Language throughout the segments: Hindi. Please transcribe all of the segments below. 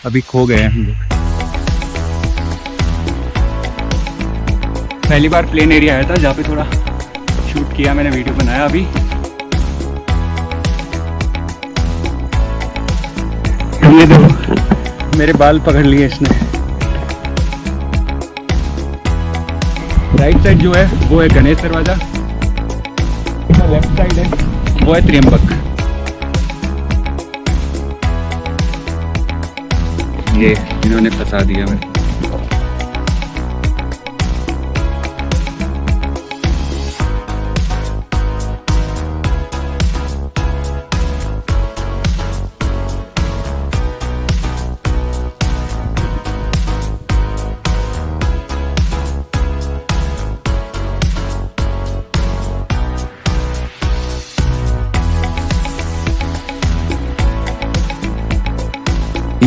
अभी खो गए हैं हम लोग। पहली बार प्लेन एरिया आया था जहाँ पे थोड़ा शूट किया मैंने, वीडियो बनाया। अभी ये देखो मेरे बाल पकड़ लिए इसने। राइट साइड जो है वो है गणेश दरवाजा, लेफ्ट साइड है वो है त्र्यंबक। ये इन्होंने फंसा दिया मैं।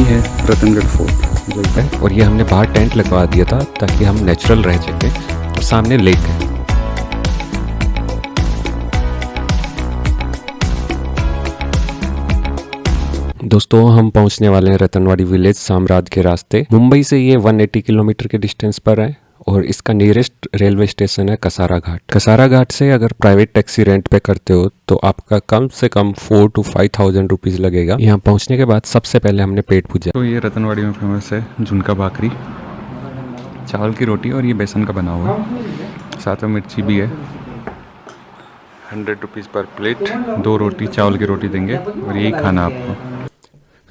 है रतनगढ़ फोर्ट जो है, और ये हमने बाहर टेंट लगवा दिया था ताकि हम नेचुरल रह सकें। और सामने लेक है। दोस्तों हम पहुंचने वाले हैं रतनवाड़ी विलेज साम्राज्य के रास्ते। मुंबई से ये 180 किलोमीटर के डिस्टेंस पर है और इसका नियरेस्ट रेलवे स्टेशन है कसारा घाट। कसारा घाट से अगर प्राइवेट टैक्सी रेंट पे करते हो तो आपका कम से कम 4 to 5,000 रुपीज़ लगेगा। यहाँ पहुँचने के बाद सबसे पहले हमने पेट पूजा। तो ये रतनवाड़ी में फेमस है झुनका भाकरी, चावल की रोटी और ये बेसन का बना हुआ है, साथ में मिर्ची भी है। 100 रुपीज़ पर प्लेट, 2 रोटी चावल की रोटी देंगे और यही खाना आपको।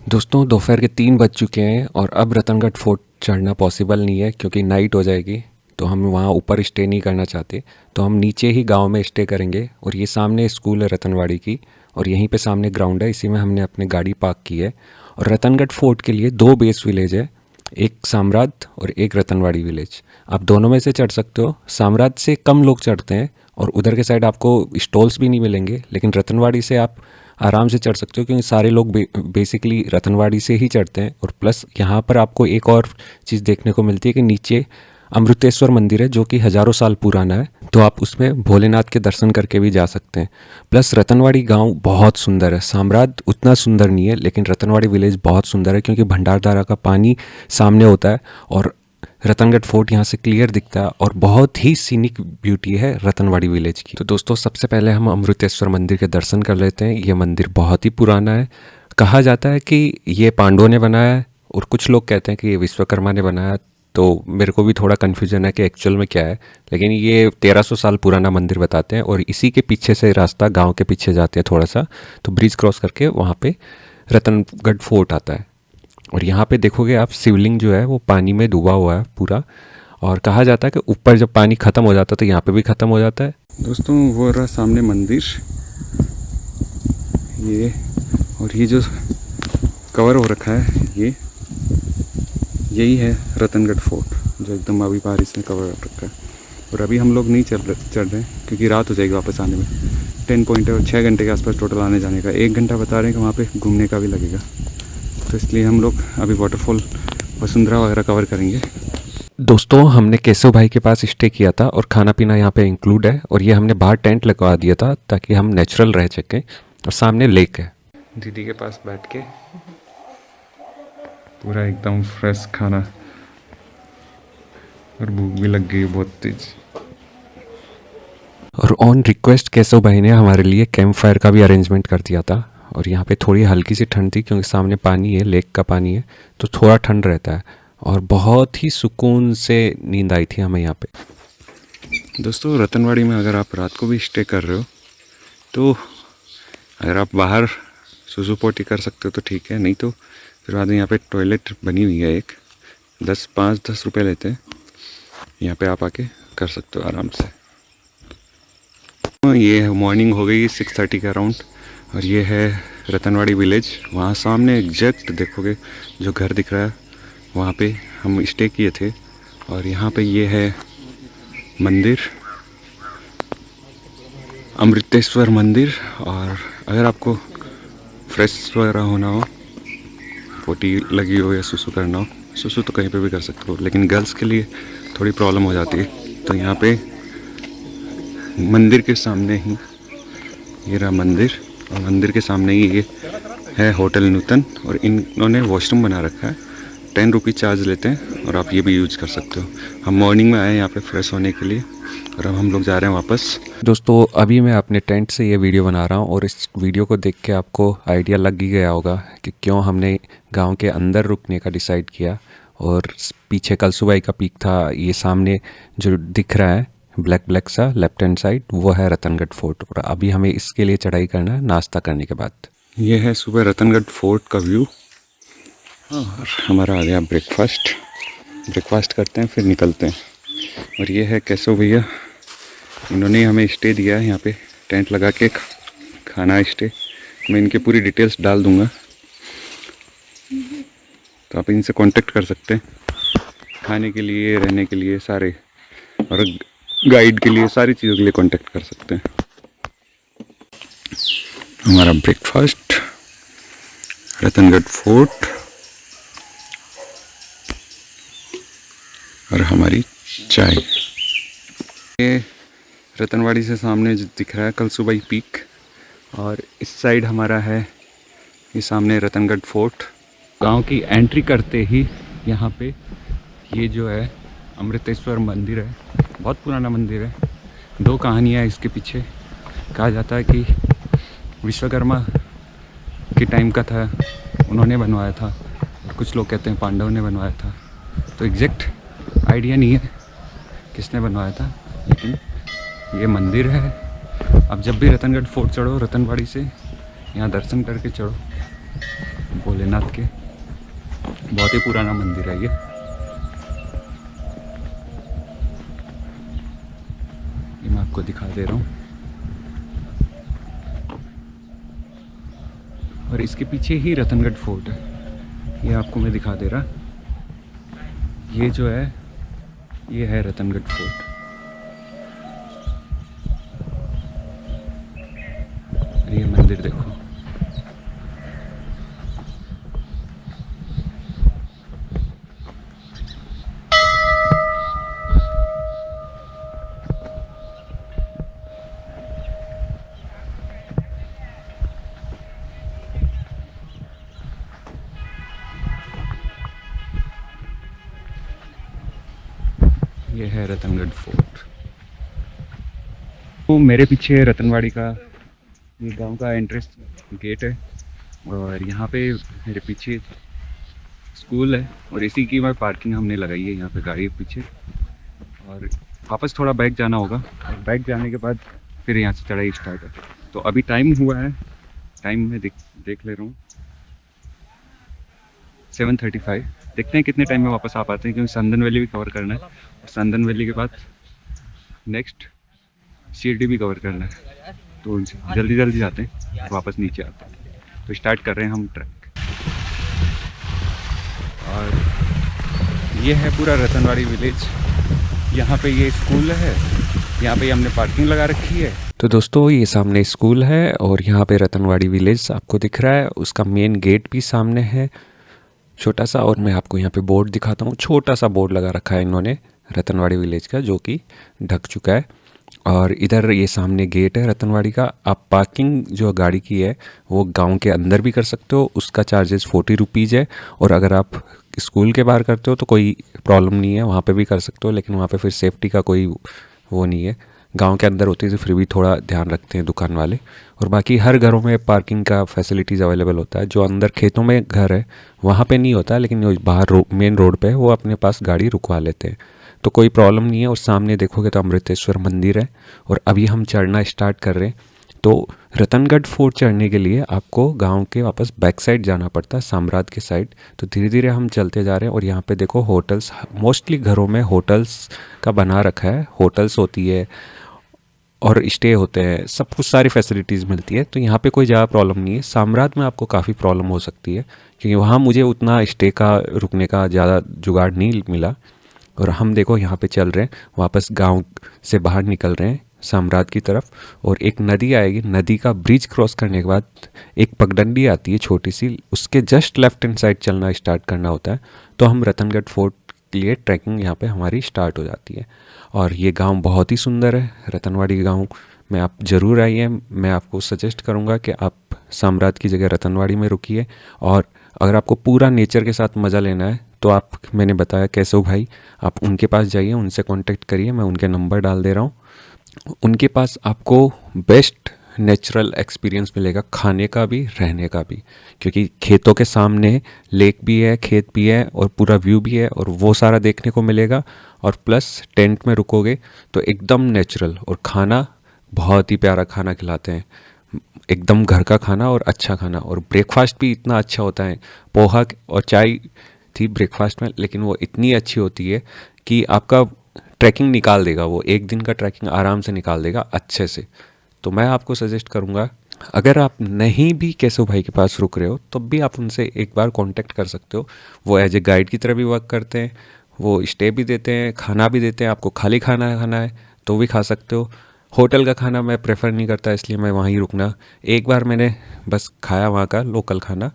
दोस्तों दोपहर के 3 बज चुके हैं और अब रतनगढ़ फोर्ट चढ़ना पॉसिबल नहीं है क्योंकि नाइट हो जाएगी। तो हम वहाँ ऊपर स्टे नहीं करना चाहते, तो हम नीचे ही गांव में स्टे करेंगे। और ये सामने स्कूल है रतनवाड़ी की और यहीं पे सामने ग्राउंड है, इसी में हमने अपनी गाड़ी पार्क की है। और रतनगढ़ फोर्ट के लिए 2 बेस विलेज है, एक साम्राज्य और एक रतनवाड़ी विलेज। आप दोनों में से चढ़ सकते हो। साम्राज्य से कम लोग चढ़ते हैं और उधर के साइड आपको स्टॉल्स भी नहीं मिलेंगे, लेकिन रतनवाड़ी से आप आराम से चढ़ सकते हो क्योंकि सारे लोग बेसिकली रतनवाड़ी से ही चढ़ते हैं। और प्लस यहाँ पर आपको एक और चीज़ देखने को मिलती है कि नीचे अमृतेश्वर मंदिर है जो कि हज़ारों साल पुराना है, तो आप उसमें भोलेनाथ के दर्शन करके भी जा सकते हैं। प्लस रतनवाड़ी गांव बहुत सुंदर है, साम्राज्य उतना सुंदर नहीं है लेकिन रतनवाड़ी विलेज बहुत सुंदर है क्योंकि भंडारधारा का पानी सामने होता है और रतनगढ़ फोर्ट यहाँ से क्लियर दिखता है और बहुत ही सीनिक ब्यूटी है रतनवाड़ी विलेज की। तो दोस्तों सबसे पहले हम अमृतेश्वर मंदिर के दर्शन कर लेते हैं। ये मंदिर बहुत ही पुराना है, कहा जाता है कि ये पांडवों ने बनाया है और कुछ लोग कहते हैं कि ये विश्वकर्मा ने बनाया। तो मेरे को भी थोड़ा कन्फ्यूजन है कि एक्चुअल में क्या है, लेकिन ये 1300 साल पुराना मंदिर बताते हैं। और इसी के पीछे से रास्ता गाँव के पीछे जाते हैं थोड़ा सा, तो ब्रिज क्रॉस करके वहाँ पर रतनगढ़ फोर्ट आता है। और यहाँ पे देखोगे आप शिवलिंग जो है वो पानी में डूबा हुआ है पूरा, और कहा जाता है कि ऊपर जब पानी ख़त्म हो जाता है तो यहाँ पे भी ख़त्म हो जाता है। दोस्तों वो रहा सामने मंदिर ये, और ये जो कवर हो रखा है यही है रतनगढ़ फोर्ट जो एकदम अभी बारिश में कवर हो रखा है। और अभी हम लोग नहीं चढ़ रहे क्योंकि रात हो जाएगी वापस आने में। 10 पॉइंट है, 6 घंटे के आसपास टोटल आने जाने का। 1 घंटा बता रहे हैं कि वहाँ पे घूमने का भी लगेगा, तो इसलिए हम लोग अभी वाटरफॉल वसुंधरा वगैरह कवर करेंगे। दोस्तों हमने केशव भाई के पास स्टे किया था और खाना पीना यहाँ पे इंक्लूड है। और ये हमने बाहर टेंट लगवा दिया था ताकि हम नेचुरल रह सकें। और सामने लेक है। दीदी के पास बैठ के पूरा एकदम फ्रेश खाना, और भूख भी लग गई बहुत तेज। और ऑन रिक्वेस्ट केशव भाई ने हमारे लिए कैंप फायर का भी अरेंजमेंट कर दिया था। और यहाँ पे थोड़ी हल्की सी ठंड थी क्योंकि सामने पानी है, लेक का पानी है, तो थोड़ा ठंड रहता है और बहुत ही सुकून से नींद आई थी हमें यहाँ पे। दोस्तों रतनवाड़ी में अगर आप रात को भी स्टे कर रहे हो तो अगर आप बाहर सुसु पोटी कर सकते हो तो ठीक है, नहीं तो फिर बाद में यहाँ पे टॉयलेट बनी हुई है एक, 5-10 रुपये लेते हैं। यहाँ पे आप आके कर सकते हो आराम से। ये मॉर्निंग हो गई 6:30 के अराउंड, और ये है रतनवाड़ी विलेज। वहाँ सामने एग्जैक्ट देखोगे जो घर दिख रहा है वहाँ पे हम स्टे किए थे। और यहाँ पे ये है मंदिर, अमृतेश्वर मंदिर। और अगर आपको फ्रेश वगैरह होना हो, पोटी लगी हो या सुसु करना हो, सुसु तो कहीं पे भी कर सकते हो, लेकिन गर्ल्स के लिए थोड़ी प्रॉब्लम हो जाती है। तो यहाँ पे मंदिर के सामने ही ये रहा मंदिर, और मंदिर के सामने ही ये है होटल नूतन, और इन्होंने वॉशरूम बना रखा है ₹10 चार्ज लेते हैं और आप ये भी यूज कर सकते हो। हम मॉर्निंग में आए हैं यहाँ पे फ्रेश होने के लिए और अब हम लोग जा रहे हैं वापस। दोस्तों अभी मैं अपने टेंट से ये वीडियो बना रहा हूँ और इस वीडियो को देख के आपको आइडिया लग ही गया होगा कि क्यों हमने गांव के अंदर रुकने का डिसाइड किया। और पीछे कलसुबाई का पीक था, ये सामने जो दिख रहा है ब्लैक ब्लैक सा लेफ्ट हैंड साइड, वो है रतनगढ़ फोर्ट। और अभी हमें इसके लिए चढ़ाई करना है नाश्ता करने के बाद। ये है सुबह रतनगढ़ फोर्ट का व्यू और हमारा आ गया ब्रेकफास्ट करते हैं फिर निकलते हैं। और ये है कैसो भैया, इन्होंने हमें स्टे दिया है यहाँ पे टेंट लगा के खाना स्टे। मैं इनके पूरी डिटेल्स डाल दूँगा तो आप इनसे कांटेक्ट कर सकते हैं खाने के लिए, रहने के लिए सारे, और गाइड के लिए, सारी चीज़ों के लिए कांटेक्ट कर सकते हैं। हमारा ब्रेकफास्ट, रतनगढ़ फोर्ट और हमारी चाय। ये रतनवाड़ी से सामने जो दिख रहा है कलसुबाई पीक, और इस साइड हमारा है ये सामने रतनगढ़ फोर्ट। गांव की एंट्री करते ही यहाँ पे ये जो है अमृतेश्वर मंदिर है, बहुत पुराना मंदिर है। 2 कहानियाँ हैं इसके पीछे। कहा जाता है कि विश्वकर्मा के टाइम का था, उन्होंने बनवाया था, और कुछ लोग कहते हैं पांडव ने बनवाया था। तो एग्जैक्ट आइडिया नहीं है किसने बनवाया था, लेकिन ये मंदिर है। अब जब भी रतनगढ़ फोर्ट चढ़ो रतनवाड़ी से, यहाँ दर्शन करके चढ़ो भोलेनाथ के। बहुत ही पुराना मंदिर है ये मैं आपको दिखा दे रहा हूँ। और इसके पीछे ही रतनगढ़ फोर्ट है, ये आपको मैं दिखा दे रहा। ये जो है ये है रतनगढ़ फोर्ट। ये मंदिर देखो, ये है रतनगढ़ फोर्ट। तो मेरे पीछे रतनवाड़ी का ये गांव का एंट्रेंस गेट है, और यहाँ पे मेरे पीछे स्कूल है, और इसी की मैं पार्किंग हमने लगाई है यहाँ पे गाड़ी के पीछे। और वापस थोड़ा बैक जाना होगा, और बैक जाने के बाद फिर यहाँ से चढ़ाई स्टार्ट है। तो अभी टाइम हुआ है, टाइम में देख ले रहा हूँ 7:35। देखते हैं कितने टाइम में वापस आ पाते हैं, क्योंकि संदन वैली भी कवर करना है, और संदन वैली के बाद नेक्स्ट शिरडी भी कवर करना है। तो जल्दी जल्दी जाते हैं, वापस नीचे आते हैं। तो स्टार्ट कर रहे हैं हम ट्रैक। और ये है पूरा रतनवाड़ी विलेज। यहाँ पे ये स्कूल है, यहाँ पे हमने पार्किंग लगा रखी है। तो दोस्तों ये सामने स्कूल है और यहाँ पे रतनवाड़ी विलेज आपको दिख रहा है, उसका मेन गेट भी सामने है छोटा सा। और मैं आपको यहाँ पे बोर्ड दिखाता हूँ, छोटा सा बोर्ड लगा रखा है इन्होंने रतनवाड़ी विलेज का, जो कि ढक चुका है। और इधर ये सामने गेट है रतनवाड़ी का। आप पार्किंग जो गाड़ी की है वो गांव के अंदर भी कर सकते हो, उसका चार्जेस 40 रुपीज़ है। और अगर आप स्कूल के बाहर करते हो तो कोई प्रॉब्लम नहीं है, वहाँ पे भी कर सकते हो, लेकिन वहाँ पे फिर सेफ्टी का कोई वो नहीं है। गांव के अंदर होती है तो फिर भी थोड़ा ध्यान रखते हैं दुकान वाले। और बाकी हर घरों में पार्किंग का फैसिलिटीज़ अवेलेबल होता है। जो अंदर खेतों में घर है वहाँ पे नहीं होता, लेकिन जो बाहर मेन रोड पे है वो अपने पास गाड़ी रुकवा लेते हैं, तो कोई प्रॉब्लम नहीं है। और सामने देखोगे तो अमृतेश्वर मंदिर है। और अभी हम चढ़ना स्टार्ट कर रहे हैं। तो रतनगढ़ फोर्ट चढ़ने के लिए आपको गांव के वापस बैक साइड जाना पड़ता है, साम्राट के साइड। तो धीरे धीरे हम चलते जा रहे हैं। और यहाँ पे देखो होटल्स, मोस्टली घरों में होटल्स का बना रखा है, होटल्स होती है और स्टे होते हैं, सब कुछ सारी फैसिलिटीज़ मिलती है। तो यहाँ पे कोई ज़्यादा प्रॉब्लम नहीं है। साम्राट में आपको काफ़ी प्रॉब्लम हो सकती है, क्योंकि वहाँ मुझे उतना स्टे का रुकने का ज़्यादा जुगाड़ नहीं मिला। और हम देखो यहाँ पे चल रहे हैं, वापस गांव से बाहर निकल रहे हैं साम्राट की तरफ। और एक नदी आएगी, नदी का ब्रिज क्रॉस करने के बाद एक पगडंडी आती है छोटी सी, उसके जस्ट लेफ्ट हैंड साइड चलना स्टार्ट करना होता है। तो हम रतनगढ़ फोर्ट के लिए ट्रैकिंग यहाँ पे हमारी स्टार्ट हो जाती है। और ये गांव बहुत ही सुंदर है, रतनवाड़ी गांव में आप ज़रूर आइए। मैं आपको सजेस्ट करूँगा कि आप साम्राट की जगह रतनवाड़ी में रुकिए। और अगर आपको पूरा नेचर के साथ मज़ा लेना है तो आप, मैंने बताया केशव भाई, आप उनके पास जाइए, उनसे कांटेक्ट करिए, मैं उनके नंबर डाल दे रहा हूँ। उनके पास आपको बेस्ट नेचुरल एक्सपीरियंस मिलेगा, खाने का भी रहने का भी, क्योंकि खेतों के सामने लेक भी है, खेत भी है और पूरा व्यू भी है और वो सारा देखने को मिलेगा। और प्लस टेंट में रुकोगे तो एकदम नेचुरल, और खाना बहुत ही प्यारा खाना खिलाते हैं, एकदम घर का खाना और अच्छा खाना। और ब्रेकफास्ट भी इतना अच्छा होता है, पोहा और चाय थी ब्रेकफास्ट में, लेकिन वो इतनी अच्छी होती है कि आपका ट्रैकिंग निकाल देगा, वो एक दिन का ट्रैकिंग आराम से निकाल देगा अच्छे से। तो मैं आपको सजेस्ट करूँगा, अगर आप नहीं भी केशव भाई के पास रुक रहे हो तब भी आप उनसे एक बार कांटेक्ट कर सकते हो। वो एज ए गाइड की तरह भी वर्क करते हैं, वो स्टे भी देते हैं, खाना भी देते हैं। आपको खाली खाना खाना है तो भी खा सकते हो। होटल का खाना मैं प्रेफर नहीं करता, इसलिए मैं वहीं रुकना, एक बार मैंने बस खाया वहाँ का लोकल खाना,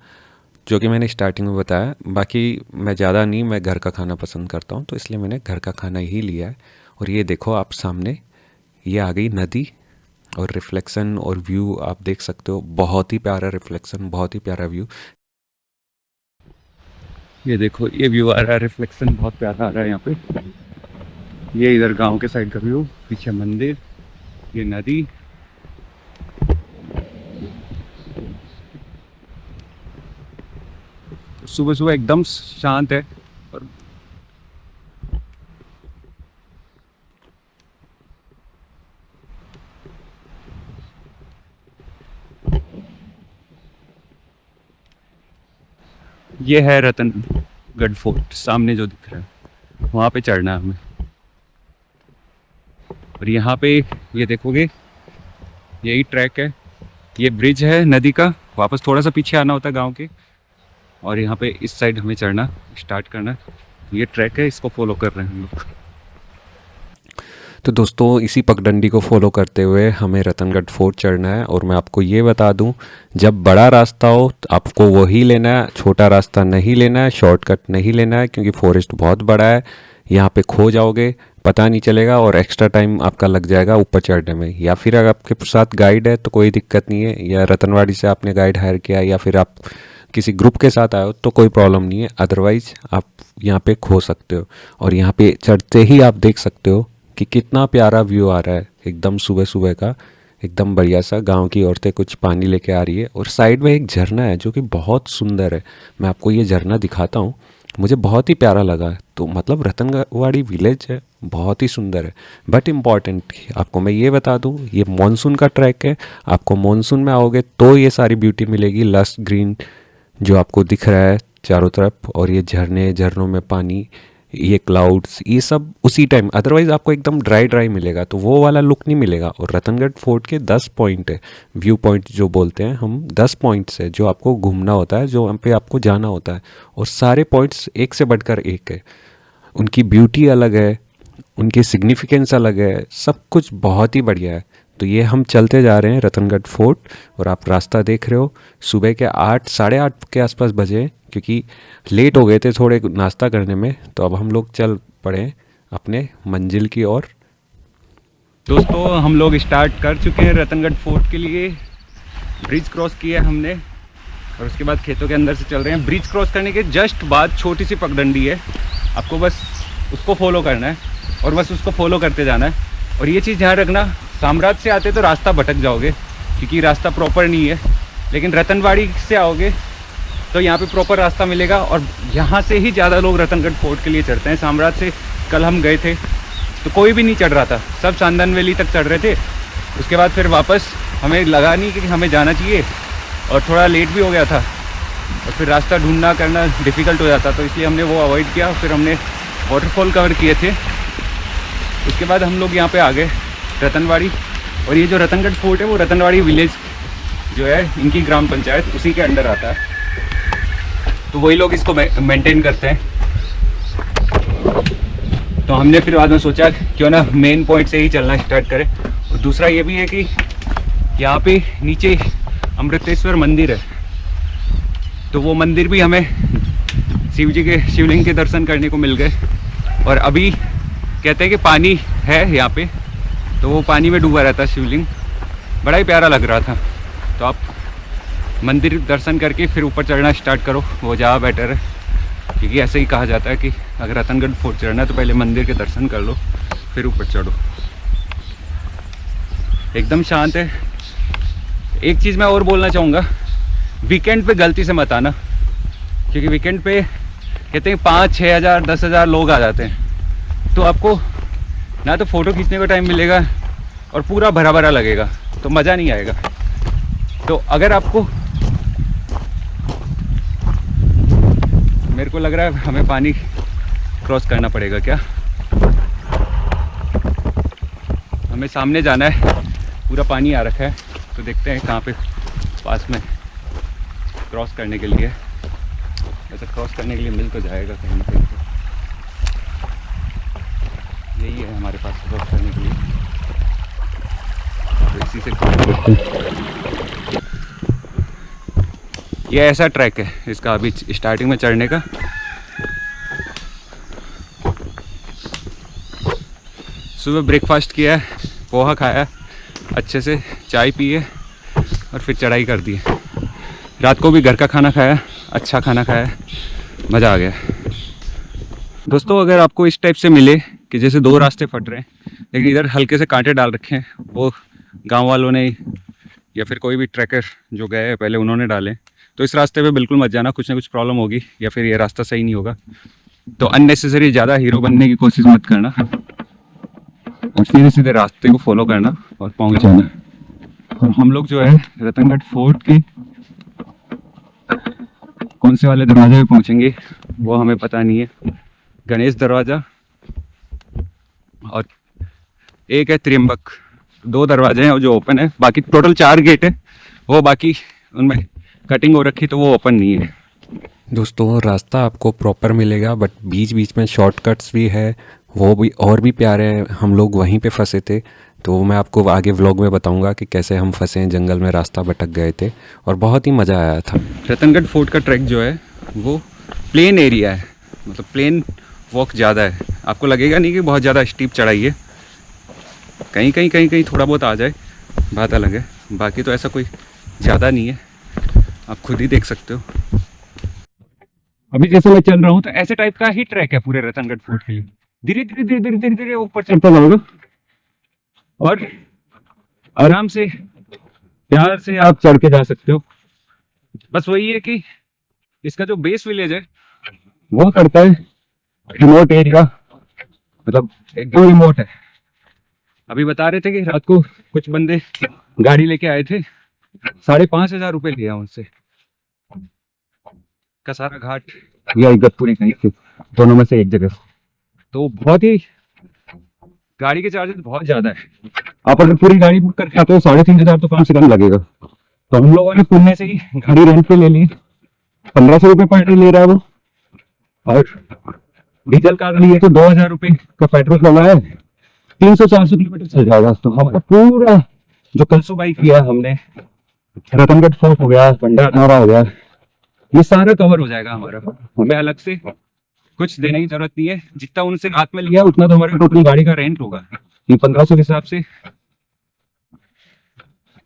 जो कि मैंने स्टार्टिंग में बताया। बाकी मैं ज़्यादा नहीं, मैं घर का खाना पसंद करता हूँ, तो इसलिए मैंने घर का खाना ही लिया है। और ये देखो आप सामने, ये आ गई नदी और रिफ्लेक्शन और व्यू आप देख सकते हो, बहुत ही प्यारा रिफ्लेक्शन, बहुत ही प्यारा व्यू। ये देखो, ये व्यू आ रहा है, रिफ्लेक्शन बहुत प्यारा आ रहा है यहाँ पे। ये इधर गांव के साइड का व्यू, पीछे मंदिर, ये नदी। सुबह सुबह एकदम शांत है। और ये है रतनगढ़ फोर्ट, सामने जो दिख रहा है वहाँ पे चढ़ना है हमें। और यहाँ पे ये देखोगे, यही ट्रैक है, ये ब्रिज है नदी का, वापस थोड़ा सा पीछे आना होता है गांव के, और यहाँ पे इस साइड हमें चढ़ना स्टार्ट करना। ये ट्रैक है, इसको फॉलो कर रहे हैं हम लोग। तो दोस्तों, इसी पगडंडी को फॉलो करते हुए हमें रतनगढ़ फोर्ट चढ़ना है। और मैं आपको ये बता दूं, जब बड़ा रास्ता हो तो आपको वही लेना है, छोटा रास्ता नहीं लेना है, शॉर्टकट नहीं लेना है, क्योंकि फॉरेस्ट बहुत बड़ा है, यहाँ पे खो जाओगे, पता नहीं चलेगा और एक्स्ट्रा टाइम आपका लग जाएगा ऊपर चढ़ने में। या फिर अगर आपके साथ गाइड है तो कोई दिक्कत नहीं है, या रतनवाड़ी से आपने गाइड हायर किया, या फिर आप किसी ग्रुप के साथ आए हो तो कोई प्रॉब्लम नहीं है, अदरवाइज आप यहाँ पे खो सकते हो। और यहाँ पे चढ़ते ही आप देख सकते हो कि कितना प्यारा व्यू आ रहा है, एकदम सुबह सुबह का, एकदम बढ़िया सा। गांव की औरतें कुछ पानी लेके आ रही है और साइड में एक झरना है जो कि बहुत सुंदर है। मैं आपको ये झरना दिखाता हूँ, मुझे बहुत ही प्यारा लगा है। तो मतलब रतनवाड़ी विलेज है, बहुत ही सुंदर है। बट इम्पॉर्टेंट आपको मैं ये बता दूँ, ये मानसून का ट्रैक है, आपको मानसून में आओगे तो ये सारी ब्यूटी मिलेगी, लस्ट ग्रीन जो आपको दिख रहा है चारों तरफ, और ये झरने, झरनों में पानी, ये क्लाउड्स, ये सब उसी टाइम। अदरवाइज आपको एकदम ड्राई ड्राई मिलेगा, तो वो वाला लुक नहीं मिलेगा। और रतनगढ़ फोर्ट के 10 पॉइंट है, व्यू पॉइंट जो बोलते हैं हम, 10 पॉइंट्स है जो आपको घूमना होता है, जो वहाँ पे आपको जाना होता है। और सारे पॉइंट्स एक से बढ़कर एक है, उनकी ब्यूटी अलग है, उनकी सिग्निफिकेंस अलग है, सब कुछ बहुत ही बढ़िया है। तो ये हम चलते जा रहे हैं रतनगढ़ फोर्ट, और आप रास्ता देख रहे हो, सुबह के 8 साढ़े 8 के आसपास बजे, क्योंकि लेट हो गए थे थोड़े नाश्ता करने में, तो अब हम लोग चल पड़े अपने मंजिल की ओर। दोस्तों, हम लोग स्टार्ट कर चुके हैं रतनगढ़ फोर्ट के लिए। ब्रिज क्रॉस किया है हमने और उसके बाद खेतों के अंदर से चल रहे हैं। ब्रिज क्रॉस करने के जस्ट बाद छोटी सी पगडंडी है, आपको बस उसको फॉलो करना है और बस उसको फॉलो करते जाना है। और ये चीज़ ध्यान रखना, साम्राज्य से आते तो रास्ता भटक जाओगे, क्योंकि रास्ता प्रॉपर नहीं है। लेकिन रतनवाड़ी से आओगे तो यहाँ पे प्रॉपर रास्ता मिलेगा, और यहाँ से ही ज़्यादा लोग रतनगढ़ फोर्ट के लिए चढ़ते हैं। साम्राज्य से कल हम गए थे तो कोई भी नहीं चढ़ रहा था, सब चांदन वैली तक चढ़ रहे थे। उसके बाद फिर वापस हमें लगा नहीं कि हमें जाना चाहिए, और थोड़ा लेट भी हो गया था, और फिर रास्ता ढूंढना करना डिफ़िकल्ट हो जाता, तो इसलिए हमने वो अवॉइड किया। फिर हमने वाटरफॉल कवर किए थे। उसके बाद हम लोग यहाँ पे आ गए रतनवाड़ी। और ये जो रतनगढ़ फोर्ट है वो रतनवाड़ी विलेज जो है, इनकी ग्राम पंचायत उसी के अंडर आता है, तो वही लोग इसको मेंटेन करते हैं। तो हमने फिर बाद में सोचा क्यों ना मेन पॉइंट से ही चलना स्टार्ट करें। और दूसरा ये भी है कि यहाँ पे नीचे अमृतेश्वर मंदिर है, तो वो मंदिर भी हमें शिवलिंग के दर्शन करने को मिल गए। और अभी कहते हैं कि पानी है यहाँ पे, तो वो पानी में डूबा रहता है शिवलिंग, बड़ा ही प्यारा लग रहा था। तो आप मंदिर दर्शन करके फिर ऊपर चढ़ना स्टार्ट करो, वो ज़्यादा बेटर है। क्योंकि ऐसे ही कहा जाता है कि अगर रतनगढ़ फोर्ट चढ़ना है तो पहले मंदिर के दर्शन कर लो, फिर ऊपर चढ़ो। एकदम शांत है। एक चीज़ मैं और बोलना चाहूँगा, वीकेंड पे गलती से मत आना, क्योंकि वीकेंड पे कहते हैं 5-6 हज़ार 10 हज़ार लोग आ जाते हैं, तो आपको ना तो फ़ोटो खींचने का टाइम मिलेगा और पूरा भरा भरा लगेगा, तो मज़ा नहीं आएगा। तो अगर आपको, मेरे को लग रहा है हमें पानी क्रॉस करना पड़ेगा क्या, हमें सामने जाना है, पूरा पानी आ रखा है, तो देखते हैं कहाँ पे पास में क्रॉस करने के लिए। ऐसा क्रॉस करने के लिए मिल तो जाएगा कहीं ना कहीं, यही है हमारे पास क्रॉस करने के लिए, तो इसी से क्रॉस करते हैं। ये ऐसा ट्रैक है इसका अभी स्टार्टिंग में चढ़ने का। सुबह ब्रेकफास्ट किया है, पोहा खाया, अच्छे से चाय पिए और फिर चढ़ाई कर दी। रात को भी घर का खाना खाया, अच्छा खाना खाया, मज़ा आ गया। दोस्तों अगर आपको इस टाइप से मिले कि जैसे दो रास्ते फट रहे हैं लेकिन इधर हल्के से कांटे डाल रखे हैं, वो गांव वालों ने या फिर कोई भी ट्रैकर जो गए हैं पहले उन्होंने डाले, तो इस रास्ते पे बिल्कुल मत जाना, कुछ ना कुछ प्रॉब्लम होगी या फिर ये रास्ता सही नहीं होगा। तो अननेसेसरी ज़्यादा हीरो बनने की कोशिश मत करना और सीधे सीधे रास्ते को फॉलो करना और पहुंच जाना। और हम लोग जो है रतनगढ़ फोर्ट के कौन से वाले दरवाजे पे पहुंचेंगे वो हमें पता नहीं है। गणेश दरवाज़ा और एक है त्रियंबक, 2 दरवाजे हैं जो ओपन है, बाकी टोटल 4 गेट है, वो बाकी उनमें कटिंग हो रखी तो वो ओपन नहीं है। दोस्तों रास्ता आपको प्रॉपर मिलेगा, बट बीच बीच में शॉर्टकट्स भी है, वो भी और भी प्यारे हैं। हम लोग वहीं पे फंसे थे, तो मैं आपको आगे व्लॉग में बताऊंगा कि कैसे हम फंसे हैं, जंगल में रास्ता भटक गए थे और बहुत ही मज़ा आया था। रतनगढ़ फोर्ट का ट्रैक जो है वो प्लेन एरिया है, मतलब प्लेन वॉक ज़्यादा है, आपको लगेगा नहीं कि बहुत ज़्यादा स्टीप चढ़ाई है। कहीं कहीं थोड़ा बहुत आ जाए बात अलग है, बाकी तो ऐसा कोई ज़्यादा नहीं है, आप खुद ही देख सकते हो। अभी जैसे मैं चल रहा हूँ तो ऐसे टाइप का ही ट्रैक है पूरे रतनगढ़ फोर्ट के लिए। धीरे धीरे धीरे धीरे धीरे धीरे ऊपर चढ़ता जाओगे और आराम से प्यार से आप चढ़ के जा सकते हो। बस वही है कि इसका जो बेस विलेज है वो करता है रिमोट एरिया, मतलब एकदम रिमोट है। अभी बता रहे थे कि रात को कुछ बंदे गाड़ी लेके आए थे, 5,500 रुपये लिया उनसे। कसारा घाट या इगतपुरी कहीं से, दोनों में से एक जगह, तो बहुत ही गाड़ी के चार्जेस बहुत ज़्यादा है। आप अगर पूरी गाड़ी बुक करके आते हो 3,500 तो कम से कम लगेगा। तो हम लोगों ने पुणे से ही गाड़ी रेंट पे ले ली, 1,500 रुपये पर ले रहा है वो, और डीजल का लिए तो 2,000 रुपये का पेट्रोल लगा है, 300-400 किलोमीटर चल जाएगा। तो हमको पूरा जो कलसुबाई किया हमने, रतनगढ़ फोर्ट हो गया, भंडारनारा हो गया, ये सारा कवर हो जाएगा हमारा। हमें अलग से कुछ देने की जरूरत नहीं है, जितना उनसे हाथ में लिया उतना तो हमारे टोटल गाड़ी का रेंट होगा। ये 1,500 के हिसाब से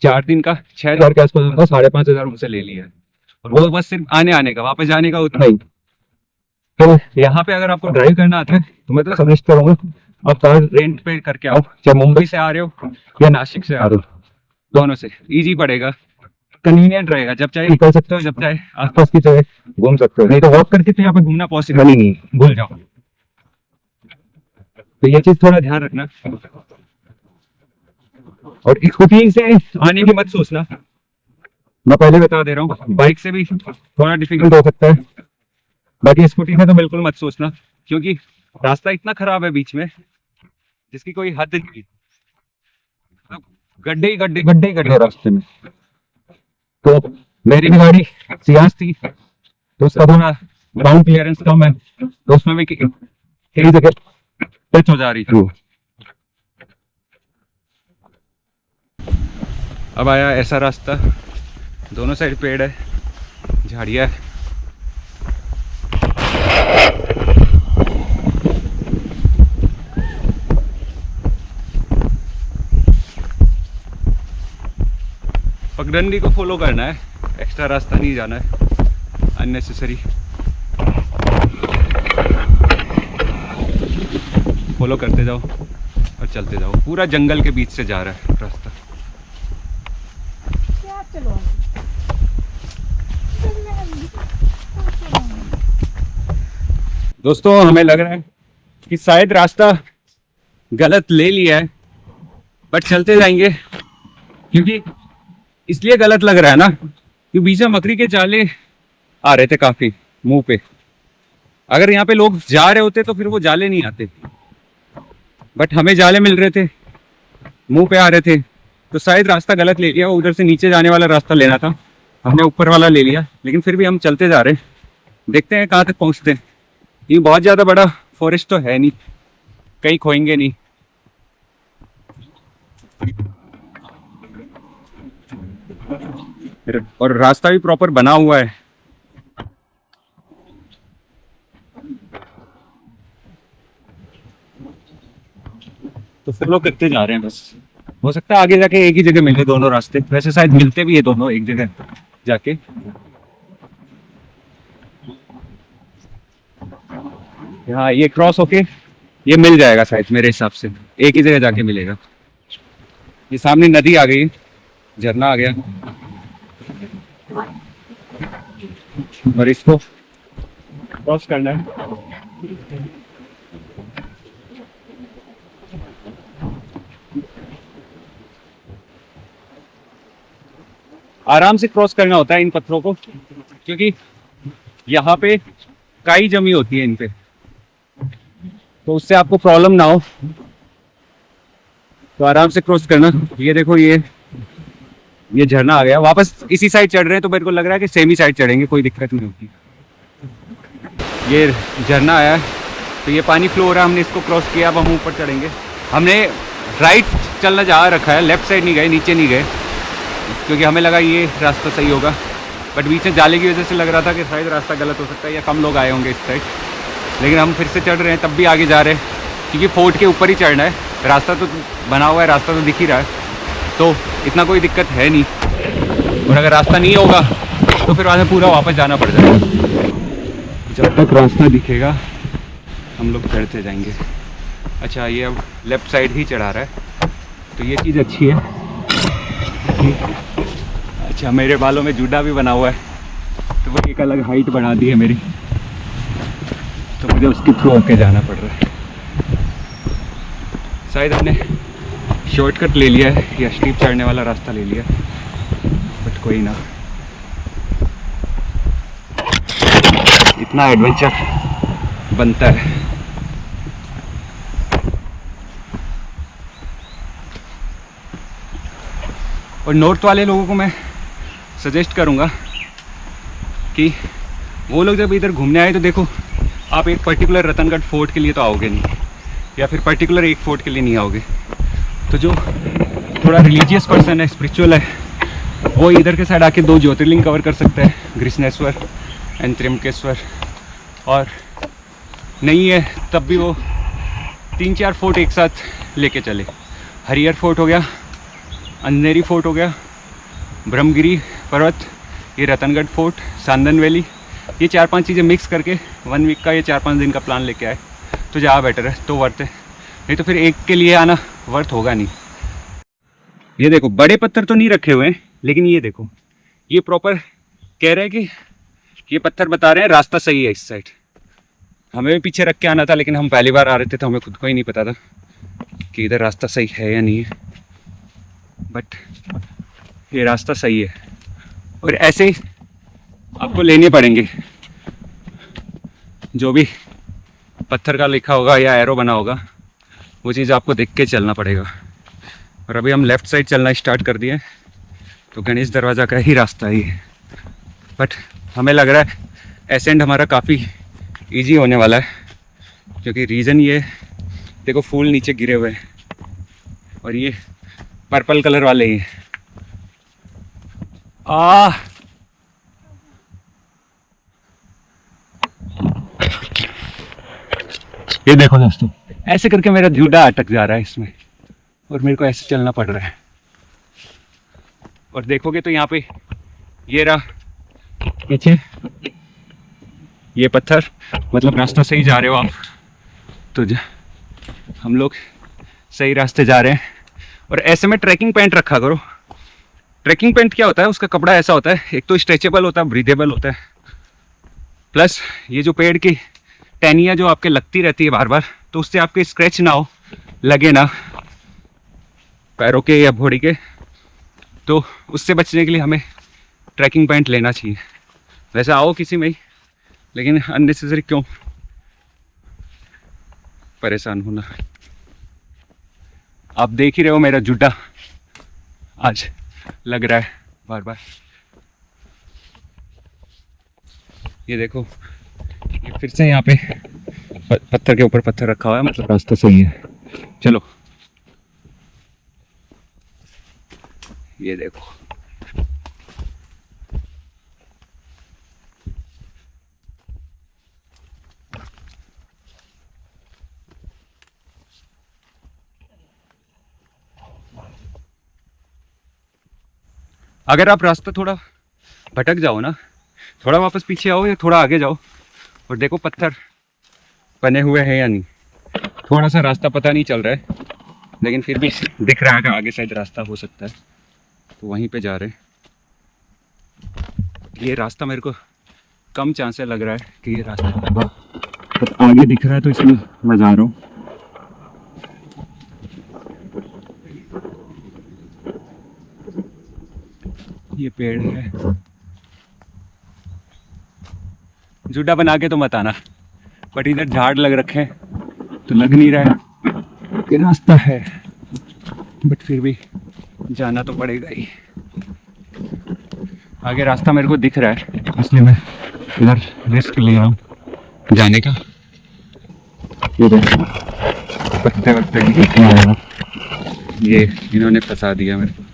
4 दिन का 6,000 के आसपास होगा, 5,500 उनसे ले लिया है, और वो बस सिर्फ आने का, वापस जाने का उतना ही। तो यहाँ पे अगर आपको ड्राइव करना आता है तो मैं तो सजेस्ट करूंगा आप कार रेंट पे करके आओ, चाहे मुंबई से आ रहे हो या नासिक से आ रहे हो, दोनों से इजी पड़ेगा, कन्वीनियंट रहेगा, जब चाहे निकल सकते हो, जब चाहे आसपास की जगह घूम सकते हो। नहीं तो वॉक करके तो यहाँ पे घूमना पॉसिबल ही नहीं, भूल जाओ। तो ये चीज थोड़ा ध्यान रखना। और स्कूटी से आने की मत सोचना, मैं पहले बता दे रहा हूँ, बाइक से भी थोड़ा डिफिकल्ट हो सकता है, बाकी स्कूटी से तो बिल्कुल मत सोचना, क्योंकि रास्ता इतना खराब है बीच में जिसकी कोई हद नहीं, गड्ढे ही गड्ढे रास्ते में। तो मेरी भी गाड़ी सियाज थी तो उसका थोड़ा ग्राउंड क्लियरेंस कम है, तो उसमें भी कई जगह टच हो जा रही थी। अब आया ऐसा रास्ता, दोनों साइड पेड़ है, झाड़ियाँ है, पगडंडी को फॉलो करना है, एक्स्ट्रा रास्ता नहीं जाना है अननेसेसरी। फॉलो करते जाओ और चलते जाओ। पूरा जंगल के बीच से जा रहा है रास्ता। चलो दोस्तों हमें लग रहा है कि शायद रास्ता गलत ले लिया है, बट चलते जाएंगे। क्योंकि इसलिए गलत लग रहा है ना कि बीच में मकड़ी के जाले आ रहे थे काफी मुंह पे। अगर यहाँ पे लोग जा रहे होते तो फिर वो जाले नहीं आते, बट हमें जाले मिल रहे थे, मुंह पे आ रहे थे, तो शायद रास्ता गलत ले लिया। वो उधर से नीचे जाने वाला रास्ता लेना था, हमने ऊपर वाला ले लिया। लेकिन फिर भी हम चलते जा रहे हैं, देखते हैं कहाँ तक पहुँचते हैं। ये बहुत ज़्यादा बड़ा फॉरेस्ट तो है नहीं, कहीं खोएंगे नहीं। और रास्ता भी प्रॉपर बना हुआ है। तो फॉलो करते जा रहे हैं बस। हो सकता है आगे जाके एक ही जगह मिले दोनों रास्ते, वैसे शायद मिलते भी है दोनों एक जगह जाके। हाँ, ये क्रॉस होके ये मिल जाएगा शायद, मेरे हिसाब से एक ही जगह जाके मिलेगा। ये सामने नदी आ गई, झरना आ गया, और इसको क्रॉस करना है। आराम से क्रॉस करना होता है इन पत्थरों को, क्योंकि यहाँ पे काई जमी होती है इन पे, तो उससे आपको प्रॉब्लम ना हो। तो आराम से क्रॉस करना। ये देखो, ये झरना आ गया। वापस इसी साइड चढ़ रहे हैं, तो मेरे को लग रहा है कि सेम ही साइड चढ़ेंगे, कोई दिक्कत नहीं होगी। ये झरना आया है, तो ये पानी फ्लो हो रहा है, हमने इसको क्रॉस किया। अब हम ऊपर चढ़ेंगे। हमने राइट चलना जा रखा है, लेफ्ट साइड नहीं गए, नीचे नहीं गए, क्योंकि हमें लगा ये रास्ता सही होगा। बट बीच में जाले की वजह से लग रहा था कि शायद रास्ता गलत हो सकता है, या कम लोग आए होंगे इस साइड। लेकिन हम फिर से चढ़ रहे हैं, तब भी आगे जा रहे हैं, क्योंकि फोर्ट के ऊपर ही चढ़ना है। रास्ता तो बना हुआ है, रास्ता तो दिख ही रहा है, तो इतना कोई दिक्कत है नहीं। और अगर रास्ता नहीं होगा तो फिर वहाँ से पूरा वापस जाना पड़ जाएगा। जब तक रास्ता दिखेगा हम लोग चढ़ते जाएंगे। अच्छा, ये अब लेफ़्ट साइड ही चढ़ा रहा है, तो ये चीज़ अच्छी है। अच्छा, मेरे बालों में जूड़ा भी बना हुआ है, तो वो एक अलग हाइट बढ़ा दी है मेरी, तो मुझे उसके थ्रू होके जाना पड़ रहा है। शायद हमने शॉर्टकट ले लिया है या स्टीप चढ़ने वाला रास्ता ले लिया, बट कोई ना, इतना एडवेंचर बनता है। और नॉर्थ वाले लोगों को मैं सजेस्ट करूँगा कि वो लोग जब इधर घूमने आए तो देखो, आप एक पर्टिकुलर रतनगढ़ फोर्ट के लिए तो आओगे नहीं, या फिर पर्टिकुलर एक फोर्ट के लिए नहीं आओगे। तो जो थोड़ा रिलीजियस पर्सन है, स्पिरिचुअल है, वो इधर के साइड आके 2 ज्योतिर्लिंग कवर कर सकता है, ग्रिसनेश्वर एंड त्र्यंबकेश्वर। और नहीं है तब भी वो 3-4 फोर्ट एक साथ लेके चले। हरिहर फोर्ट हो गया, अंधेरी फोर्ट हो गया, ब्रह्मगिरी पर्वत, ये रतनगढ़ फोर्ट, सांदन वैली, ये 4-5 चीज़ें मिक्स करके 1 वीक का या 4-5 दिन का प्लान लेके आए तो ज़्यादा बेटर है, तो वर्थ है। नहीं तो फिर एक के लिए आना वर्थ होगा नहीं। ये देखो, बड़े पत्थर तो नहीं रखे हुए हैं, लेकिन ये देखो, ये प्रॉपर कह रहे हैं कि ये पत्थर बता रहे हैं रास्ता सही है इस साइड। हमें भी पीछे रख के आना था, लेकिन हम पहली बार आ रहे थे तो हमें खुद को ही नहीं पता था कि इधर रास्ता सही है या नहीं है, बट ये रास्ता सही है। और ऐसे ही आपको लेने पड़ेंगे, जो भी पत्थर का लिखा होगा या एरो बना होगा, वो चीज़ आपको देख के चलना पड़ेगा। और अभी हम लेफ़्ट साइड चलना स्टार्ट कर दिए, तो गणेश दरवाज़ा का ही रास्ता ही है। बट हमें लग रहा है एसेंड हमारा काफ़ी इजी होने वाला है, क्योंकि रीज़न ये देखो, फूल नीचे गिरे हुए हैं और ये पर्पल कलर वाले ही हैं। ये देखो दोस्तों, ऐसे करके मेरा जूड़ा अटक जा रहा है इसमें, और मेरे को ऐसे चलना पड़ रहा है। और देखोगे तो यहाँ पे ये रहा पीछे ये पत्थर, मतलब रास्ता सही जा रहे हो आप तो हम लोग सही रास्ते जा रहे हैं। और ऐसे में ट्रैकिंग पैंट रखा करो। ट्रैकिंग पैंट क्या होता है, उसका कपड़ा ऐसा होता है, एक तो स्ट्रेचेबल होता है, ब्रीदेबल होता है, प्लस ये जो पेड़ की टहनियाँ जो आपके लगती रहती है बार बार, तो उससे आपके स्क्रैच ना हो, लगे ना पैरों के या बॉडी के, तो उससे बचने के लिए हमें ट्रैकिंग पैंट लेना चाहिए। वैसे आओ किसी में ही, लेकिन अननेसेसरी क्यों परेशान होना। आप देख ही रहे हो मेरा जुड्डा आज लग रहा है बार बार। ये देखो, ये फिर से यहाँ पे पत्थर के ऊपर पत्थर रखा हुआ है, मतलब रास्ता सही है। चलो ये देखो, अगर आप रास्ता थोड़ा भटक जाओ ना, थोड़ा वापस पीछे आओ या थोड़ा आगे जाओ और देखो पत्थर बने हुए हैं या नहीं। थोड़ा सा रास्ता पता नहीं चल रहा है, लेकिन फिर भी दिख रहा है कि आगे शायद रास्ता हो सकता है, तो वहीं पे जा रहे हैं। ये रास्ता मेरे को कम चांस लग रहा है कि ये रास्ता होगा, बट आगे दिख रहा है तो इसलिए मैं जा रहा हूँ। ये पेड़ है, जुड़ा बना के तो मत आना, बट इधर झाड़ लग रखे हैं तो लग नहीं रहा है कि रास्ता है, बट फिर भी जाना तो पड़ेगा ही। आगे रास्ता मेरे को दिख रहा है, इसलिए मैं इधर रिस्क ले रहा हूँ जाने का। ये पत्ते वत्ते ये इन्होंने फंसा दिया मेरे को।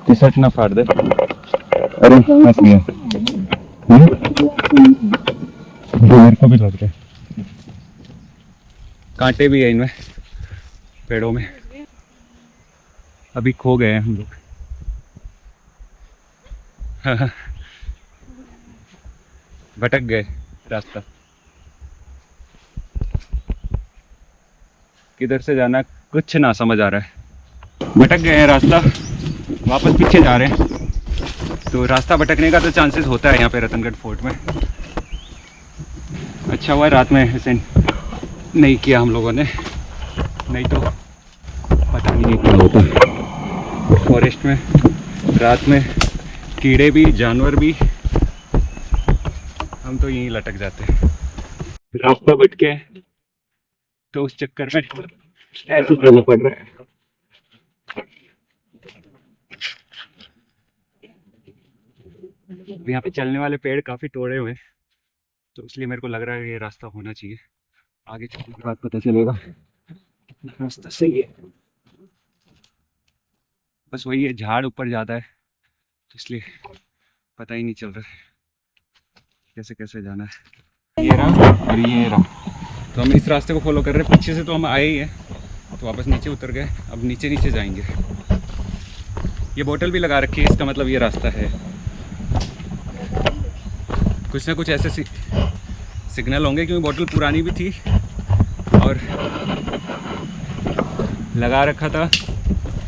टी शर्ट ना फाड़ दे। अरे फंस गया, मेरे को भी लग रहा है। कांटे भी है इनमें, पेड़ों में। अभी खो गए हैं हम लोग। भटक गए रास्ता, किधर से जाना कुछ ना समझ आ रहा है। भटक गए हैं रास्ता, वापस पीछे जा रहे हैं। तो रास्ता भटकने का तो चांसेस होता है यहाँ पे रतनगढ़ फोर्ट में। अच्छा हुआ रात में ऐसे नहीं किया हम लोगों ने, नहीं तो पता नहीं क्या होता। फॉरेस्ट में रात में कीड़े भी, जानवर भी, हम तो यहीं लटक जाते हैं। रास्ता भटके तो उस चक्कर में ऐसे करना पड़ रहा है। यहाँ पे चलने वाले पेड़ काफी तोड़े हुए हैं, तो इसलिए मेरे को लग रहा है ये रास्ता होना चाहिए। आगे चलने के बाद पता चलेगा रास्ता सही है। बस वही है, झाड़ ऊपर ज्यादा है तो इसलिए पता ही नहीं चल रहा है कैसे कैसे जाना है। ये रहा और ये रहा, तो हम इस रास्ते को फॉलो कर रहे हैं। पीछे से तो हम आए ही हैं, तो वापस नीचे उतर गए, अब नीचे नीचे जाएंगे। ये बोतल भी लगा रखी है, इसका मतलब ये रास्ता है। कुछ ना कुछ ऐसे सिग्नल होंगे, क्योंकि बोतल पुरानी भी थी और लगा रखा था,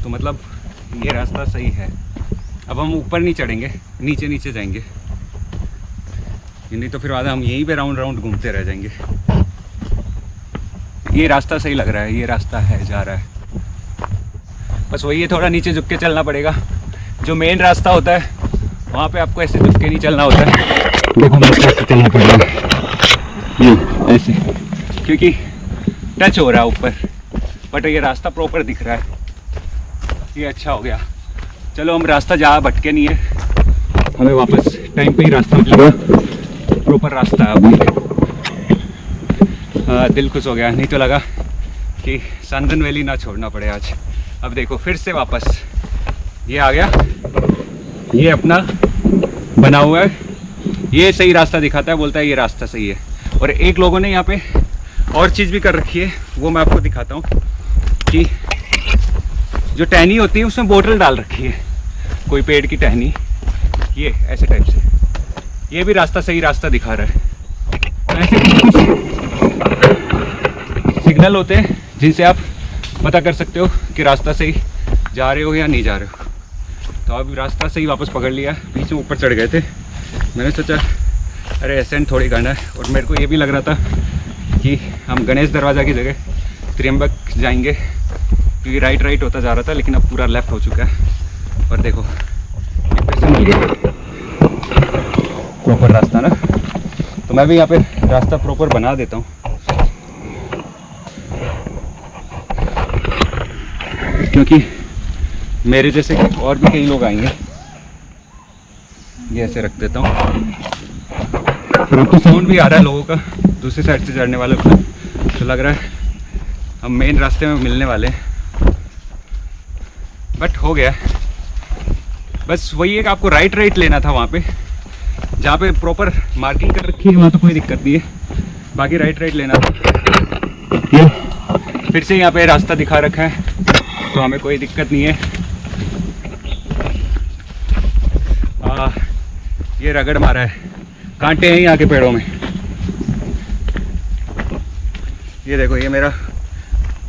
तो मतलब ये रास्ता सही है। अब हम ऊपर नहीं चढ़ेंगे, नीचे नीचे जाएंगे, नहीं तो फिर बाद हम यहीं पे राउंड राउंड घूमते रह जाएंगे। ये रास्ता सही लग रहा है, ये रास्ता है, जा रहा है। बस वही है, थोड़ा नीचे झुक के चलना पड़ेगा। जो मेन रास्ता होता है वहाँ पे आपको ऐसे झुक के नहीं चलना होता है। देखो मैं कैसे चलना पड़ेगा, ये ऐसे, क्योंकि टच हो रहा है ऊपर, बट ये रास्ता प्रॉपर दिख रहा है। ये अच्छा हो गया। चलो हम रास्ता जहाँ भटके नहीं है, हमें वापस टाइम पे ही रास्ता मिलेगा, प्रॉपर रास्ता है अभी। दिल खुश हो गया, नहीं तो लगा कि संदन वैली ना छोड़ना पड़े आज। अब देखो फिर से वापस ये आ गया, ये अपना बना हुआ है, ये सही रास्ता दिखाता है, बोलता है ये रास्ता सही है। और एक लोगों ने यहाँ पे और चीज़ भी कर रखी है, वो मैं आपको दिखाता हूँ कि जो टहनी होती है उसमें बोतल डाल रखी है, कोई पेड़ की टहनी, ये ऐसे टाइप से, ये भी रास्ता सही रास्ता दिखा रहा है। ऐसे कुछ सिग्नल होते हैं जिनसे आप पता कर सकते हो कि रास्ता सही जा रहे हो या नहीं जा रहे हो। तो अब रास्ता सही वापस पकड़ लिया, बीच में ऊपर चढ़ गए थे। मैंने सोचा अरे एसेंट थोड़ी करना है, और मेरे को ये भी लग रहा था कि हम गणेश दरवाज़ा की जगह त्र्यंबक जाएंगे, क्योंकि राइट होता जा रहा था, लेकिन अब पूरा लेफ्ट हो चुका है। और देखो ये फिर से मिल गया प्रॉपर रास्ता ना, तो मैं भी यहाँ पे रास्ता प्रॉपर बना देता हूँ, क्योंकि मेरे जैसे और भी कई लोग आएंगे। ये ऐसे रख देता हूँ, और अब तो साउंड भी आ रहा है लोगों का दूसरी साइड से चढ़ने वालों का, तो लग रहा है हम मेन रास्ते में मिलने वाले हैं। बट हो गया, बस वही है कि आपको राइट लेना था वहाँ पे, जहाँ पे प्रॉपर मार्किंग कर रखी है वहाँ तो कोई दिक्कत नहीं है, बाकी राइट लेना था। ये फिर से यहाँ पे रास्ता दिखा रखा है, तो हमें कोई दिक्कत नहीं है। ये रगड़ मारा है, कांटे हैं यहाँ के पेड़ों में। ये देखो, ये मेरा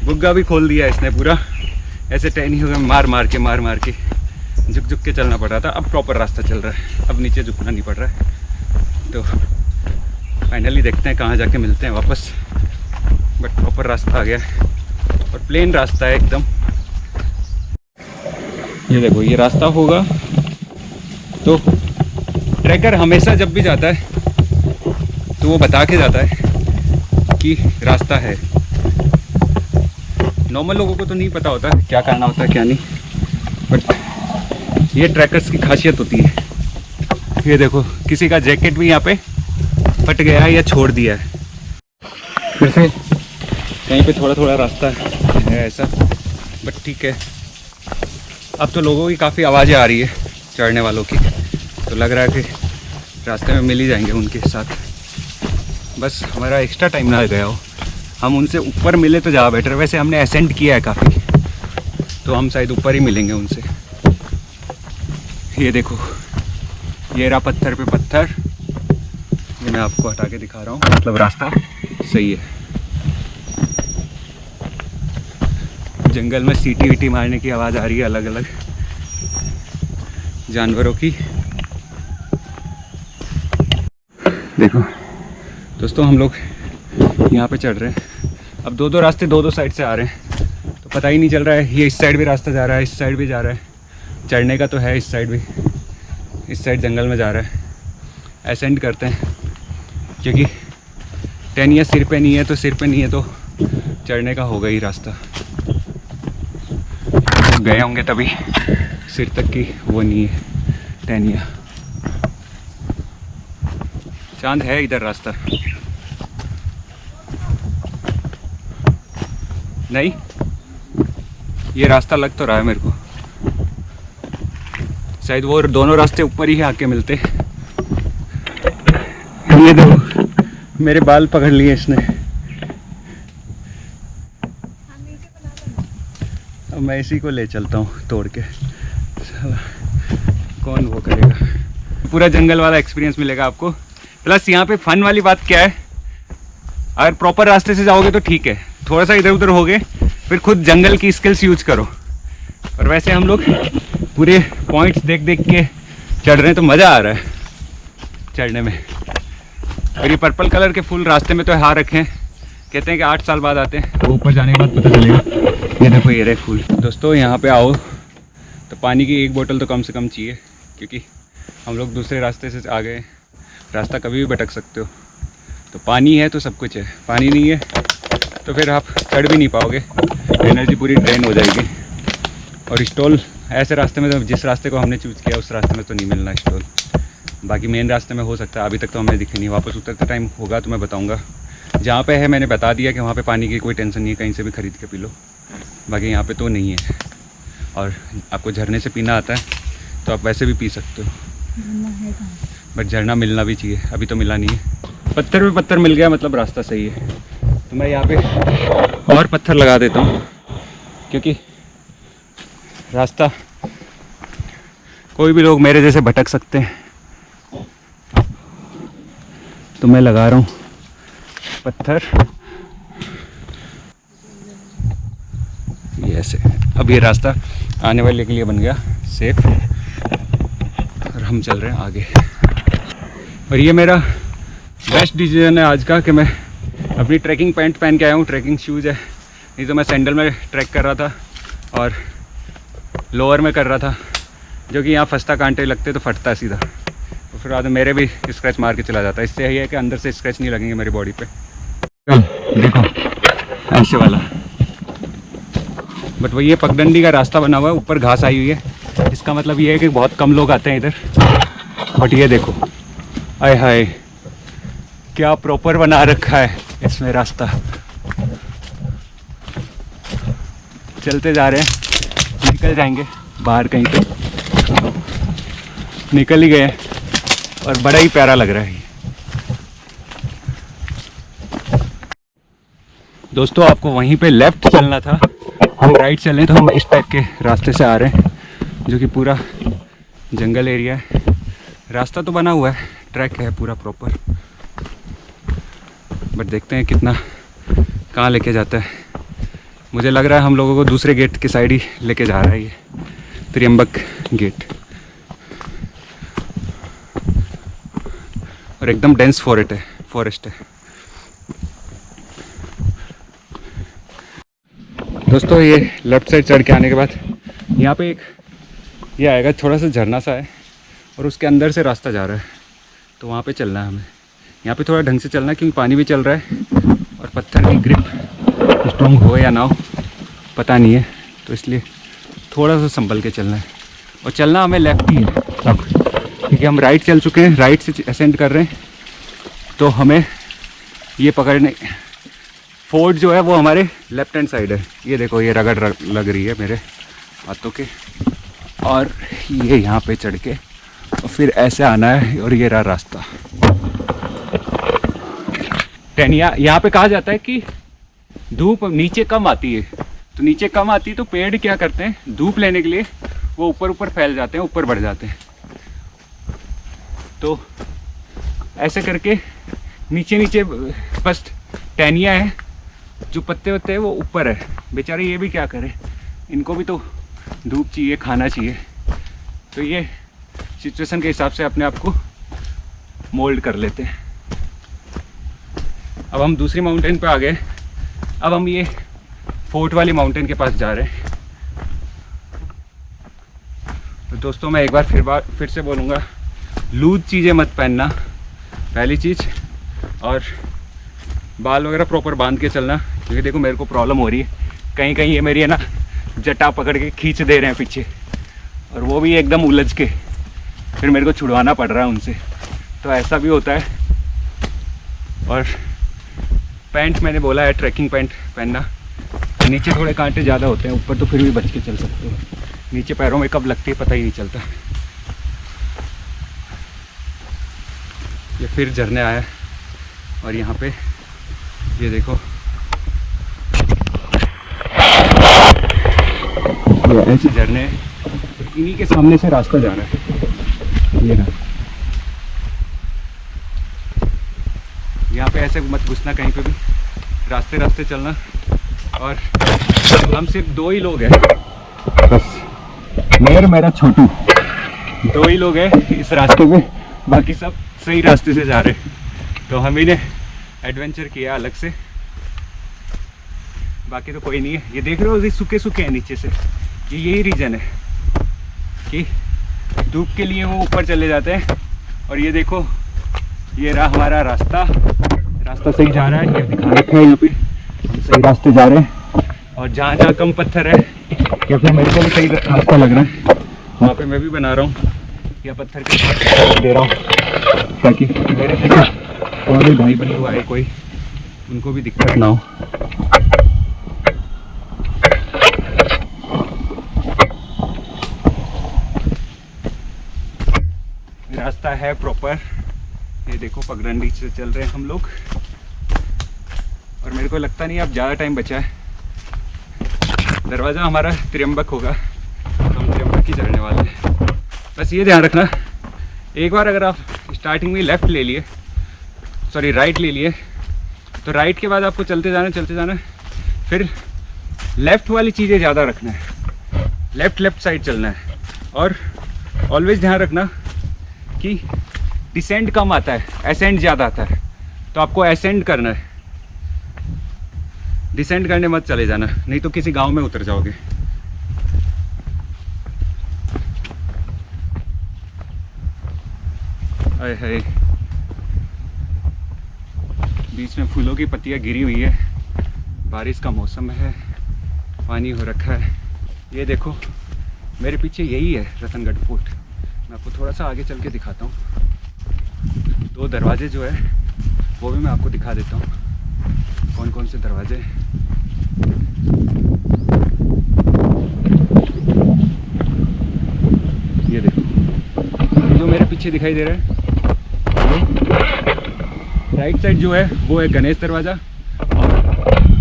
बुग्गा भी खोल दिया इसने पूरा, ऐसे टहनियों में मार के झुक के चलना पड़ रहा था। अब प्रॉपर रास्ता चल रहा है, अब नीचे झुकना नहीं पड़ रहा है। तो फाइनली देखते हैं कहाँ जाके मिलते हैं वापस। बट प्रॉपर रास्ता आ गया और प्लेन रास्ता है एकदम। ये देखो, ये रास्ता होगा तो ट्रैकर हमेशा जब भी जाता है तो वो बता के जाता है कि रास्ता है। नॉर्मल लोगों को तो नहीं पता होता क्या करना होता है क्या नहीं, बट ये ट्रैकर्स की खासियत होती है। ये देखो, किसी का जैकेट भी यहाँ पे फट गया है या छोड़ दिया है। फिर से कहीं पे थोड़ा रास्ता है ऐसा, बट ठीक है। अब तो लोगों की काफ़ी आवाज़ें आ रही है चढ़ने वालों की, तो लग रहा है कि रास्ते में मिल ही जाएंगे उनके साथ। बस हमारा एक्स्ट्रा टाइम ना गया हो, हम उनसे ऊपर मिले तो ज़्यादा बेटर। वैसे हमने असेंड किया है काफ़ी, तो हम शायद ऊपर ही मिलेंगे उनसे। ये देखो, ये रहा पत्थर पे पत्थर, ये मैं आपको हटा के दिखा रहा हूँ, मतलब रास्ता सही है। जंगल में सीटी वीटी मारने की आवाज़ आ रही है अलग अलग जानवरों की। देखो दोस्तों, हम लोग यहाँ पे चढ़ रहे हैं। अब दो रास्ते दो साइड से आ रहे हैं, तो पता ही नहीं चल रहा है। ये इस साइड भी रास्ता जा रहा है, इस साइड भी जा रहा है। चढ़ने का तो है इस साइड भी, इस साइड जंगल में जा रहा है। असेंड करते हैं, क्योंकि टहनियाँ सिर पे नहीं है, तो सिर पे नहीं है तो चढ़ने का होगा ही रास्ता। गए होंगे तभी सिर तक की वो नहीं है टहनियाँ। चांद है इधर रास्ता नहीं, ये रास्ता लग तो रहा है मेरे को, शायद वो दोनों रास्ते ऊपर ही आके मिलते। ये देखो, मेरे बाल पकड़ लिए इसने। अब मैं इसी को ले चलता हूँ तोड़ के, कौन वो करेगा। पूरा जंगल वाला एक्सपीरियंस मिलेगा आपको। प्लस यहाँ पे फन वाली बात क्या है, अगर प्रॉपर रास्ते से जाओगे तो ठीक है, थोड़ा सा इधर उधर हो गए फिर खुद जंगल की स्किल्स यूज करो। और वैसे हम लोग पूरे पॉइंट्स देख के चढ़ रहे हैं, तो मज़ा आ रहा है चढ़ने में। और ये पर्पल कलर के फूल रास्ते में तो हार रखे हैं, कहते हैं कि 8 साल बाद आते हैं, तो ऊपर जाने के बाद पता चलेगा। ये देखो, ये रहे फूल। दोस्तों यहाँ पे आओ तो पानी की 1 बोतल तो कम से कम चाहिए, क्योंकि हम लोग दूसरे रास्ते से आ गए, रास्ता कभी भी भटक सकते हो। तो पानी है तो सब कुछ है, पानी नहीं है तो फिर आप चढ़ भी नहीं पाओगे, एनर्जी पूरी ड्रेन हो जाएगी। और स्टॉल ऐसे रास्ते में, तो जिस रास्ते को हमने चूज़ किया उस रास्ते में तो नहीं मिलना स्टॉल। बाकी मेन रास्ते में हो सकता है, अभी तक तो हमें दिखे नहीं। वापस उतरते टाइम होगा तो मैं बताऊँगा। जहाँ पे है मैंने बता दिया कि वहाँ पे पानी की कोई टेंशन नहीं है, कहीं से भी ख़रीद के पी लो। बाकी यहाँ पे तो नहीं है। और आपको झरने से पीना आता है तो आप वैसे भी पी सकते हो, बट झरना मिलना भी चाहिए, अभी तो मिला नहीं है। पत्थर पे पत्थर मिल गया, मतलब रास्ता सही है। तो मैं यहाँ पे और पत्थर लगा देता हूँ, क्योंकि रास्ता कोई भी लोग मेरे जैसे भटक सकते हैं। तो मैं लगा रहा हूँ पत्थर, ये ऐसे। अब ये रास्ता आने वाले के लिए बन गया सेफ और हम चल रहे हैं आगे। और ये मेरा बेस्ट डिसीजन है आज का कि मैं अपनी ट्रैकिंग पैंट पहन के आया हूँ, ट्रैकिंग शूज़ है, नहीं तो मैं सैंडल में ट्रैक कर रहा था और लोअर में कर रहा था, जो कि यहाँ फंसता, कांटे लगते तो फटता है सीधा, तो फिर बाद में मेरे भी स्क्रैच मार के चला जाता है। इससे यही है कि अंदर से स्क्रैच नहीं लगेंगे मेरी बॉडी पे। देखो ऐसे वाला, बट वही ये पगडंडी का रास्ता बना हुआ है, ऊपर घास आई हुई है, इसका मतलब ये है कि बहुत कम लोग आते हैं इधर। बट ये देखो, आय हाय क्या प्रॉपर बना रखा है इसमें रास्ता। चलते जा रहे हैं, निकल जाएंगे बाहर कहीं पे, निकल ही गए और बड़ा ही प्यारा लग रहा है। दोस्तों आपको वहीं पे लेफ्ट चलना था, हम राइट चलें तो हम इस टाइप के रास्ते से आ रहे हैं, जो कि पूरा जंगल एरिया है। रास्ता तो बना हुआ है, ट्रैक है पूरा प्रॉपर, बट देखते हैं कितना कहाँ लेके जाता है। मुझे लग रहा है हम लोगों को दूसरे गेट की साइड ही लेके जा रहा है, ये त्रियंबक गेट। और एकदम डेंस फॉरेस्ट है। दोस्तों ये लेफ्ट साइड चढ़ के आने के बाद यहाँ पे एक ये आएगा, थोड़ा सा झरना सा है और उसके अंदर से रास्ता जा रहा है, तो वहाँ पे चलना है हमें। यहाँ पे थोड़ा ढंग से चलना है क्योंकि पानी भी चल रहा है और पत्थर की ग्रिप स्ट्रॉन्ग हो या ना हो पता नहीं है, तो इसलिए थोड़ा सा संभल के चलना है। और चलना हमें लेफ्ट ही है अब, क्योंकि हम राइट चल चुके हैं, राइट से असेंड कर रहे हैं, तो हमें ये पकड़ने, फोर्ट जो है वो हमारे लेफ्ट हैंड साइड है। ये देखो ये रगड़ लग रही है मेरे हाथों के, और ये यहाँ पे चढ़ के और फिर ऐसे आना है, और ये रहा रास्ता। टेनिया यहाँ पे कहा जाता है कि धूप नीचे कम आती है, तो नीचे कम आती है तो पेड़ क्या करते हैं, धूप लेने के लिए वो ऊपर फैल जाते हैं, ऊपर बढ़ जाते हैं। तो ऐसे करके नीचे फर्स्ट टेनिया है, जो पत्ते वत्ते हैं वो ऊपर है। बेचारे ये भी क्या करें, इनको भी तो धूप चाहिए, खाना चाहिए, तो ये सिचुएशन के हिसाब से अपने आप को मोल्ड कर लेते हैं। अब हम दूसरी माउंटेन पे आ गए, अब हम ये फोर्ट वाली माउंटेन के पास जा रहे हैं। तो दोस्तों मैं एक बार फिर से बोलूँगा, लूज चीज़ें मत पहनना पहली चीज़, और बाल वगैरह प्रॉपर बांध के चलना, क्योंकि देखो मेरे को प्रॉब्लम हो रही है, कहीं कहीं ये मेरी है ना जटा पकड़ के खींच दे रहे हैं पीछे, और वो भी एकदम उलझ के, फिर मेरे को छुड़वाना पड़ रहा है उनसे, तो ऐसा भी होता है। और पैंट मैंने बोला है ट्रैकिंग पैंट पहनना, नीचे थोड़े कांटे ज़्यादा होते हैं, ऊपर तो फिर भी बच के चल सकते हो, नीचे पैरों में कब लगती है पता ही नहीं चलता। ये फिर झरने आया है, और यहाँ पे ये देखो ये ऐसे झरने हैं, इन्हीं के सामने से रास्ता जा रहा है। ये ना यहाँ पे ऐसे मत घुसना कहीं पे भी, रास्ते चलना। और हम सिर्फ 2 ही लोग हैं बस, मैं और मेरा छोटू, 2 ही लोग हैं इस रास्ते में, बाकी सब सही रास्ते से जा रहे हैं। तो हम ही ने एडवेंचर किया अलग से, बाकी तो कोई नहीं है। ये देख रहे हो, ये सूखे हैं नीचे से, ये यही रीज़न है कि धूप के लिए वो ऊपर चले जाते हैं। और ये देखो ये रहा हमारा रास्ता सही जा रहा है, ये दिखा रखा है यहाँ पे, हम सही रास्ते जा रहे हैं। और जहाँ कम पत्थर है, या फिर मेरे को भी सही रास्ता लग रहा है, वहाँ पे मैं भी बना रहा हूँ या पत्थर के दे रहा हूँ, ताकि मेरे जैसे और भी भाई बंधु आए कोई, उनको भी दिक्कत ना हो। रास्ता है प्रॉपर, ये देखो पगडंडी से चल रहे हैं हम लोग, और मेरे को लगता नहीं अब ज़्यादा टाइम बचा है। दरवाज़ा हमारा त्रियंबक होगा, तो हम त्रियंबक ही चढ़ने वाले हैं। बस ये ध्यान रखना, एक बार अगर आप स्टार्टिंग में लेफ़्ट ले लिए, सॉरी राइट ले लिए, तो राइट के बाद आपको चलते जाना, फिर लेफ़्ट वाली चीज़ें ज़्यादा रखना है, लेफ़्ट साइड चलना है। और ऑलवेज ध्यान रखना कि डिसेंड कम आता है, असेंड ज़्यादा आता है, तो आपको असेंड करना है, डिसेंड करने मत चले जाना, नहीं तो किसी गांव में उतर जाओगे। अरे है, बीच में फूलों की पत्तियां गिरी हुई है, बारिश का मौसम है, पानी हो रखा है। ये देखो मेरे पीछे यही है रतनगढ़ फोर्ट। मैं आपको थोड़ा सा आगे चल के दिखाता हूँ। 2 दरवाजे जो है वो भी मैं आपको दिखा देता हूँ, कौन कौन से दरवाजे। ये देखो जो मेरे पीछे दिखाई दे रहा है, राइट साइड जो है वो है गणेश दरवाज़ा, और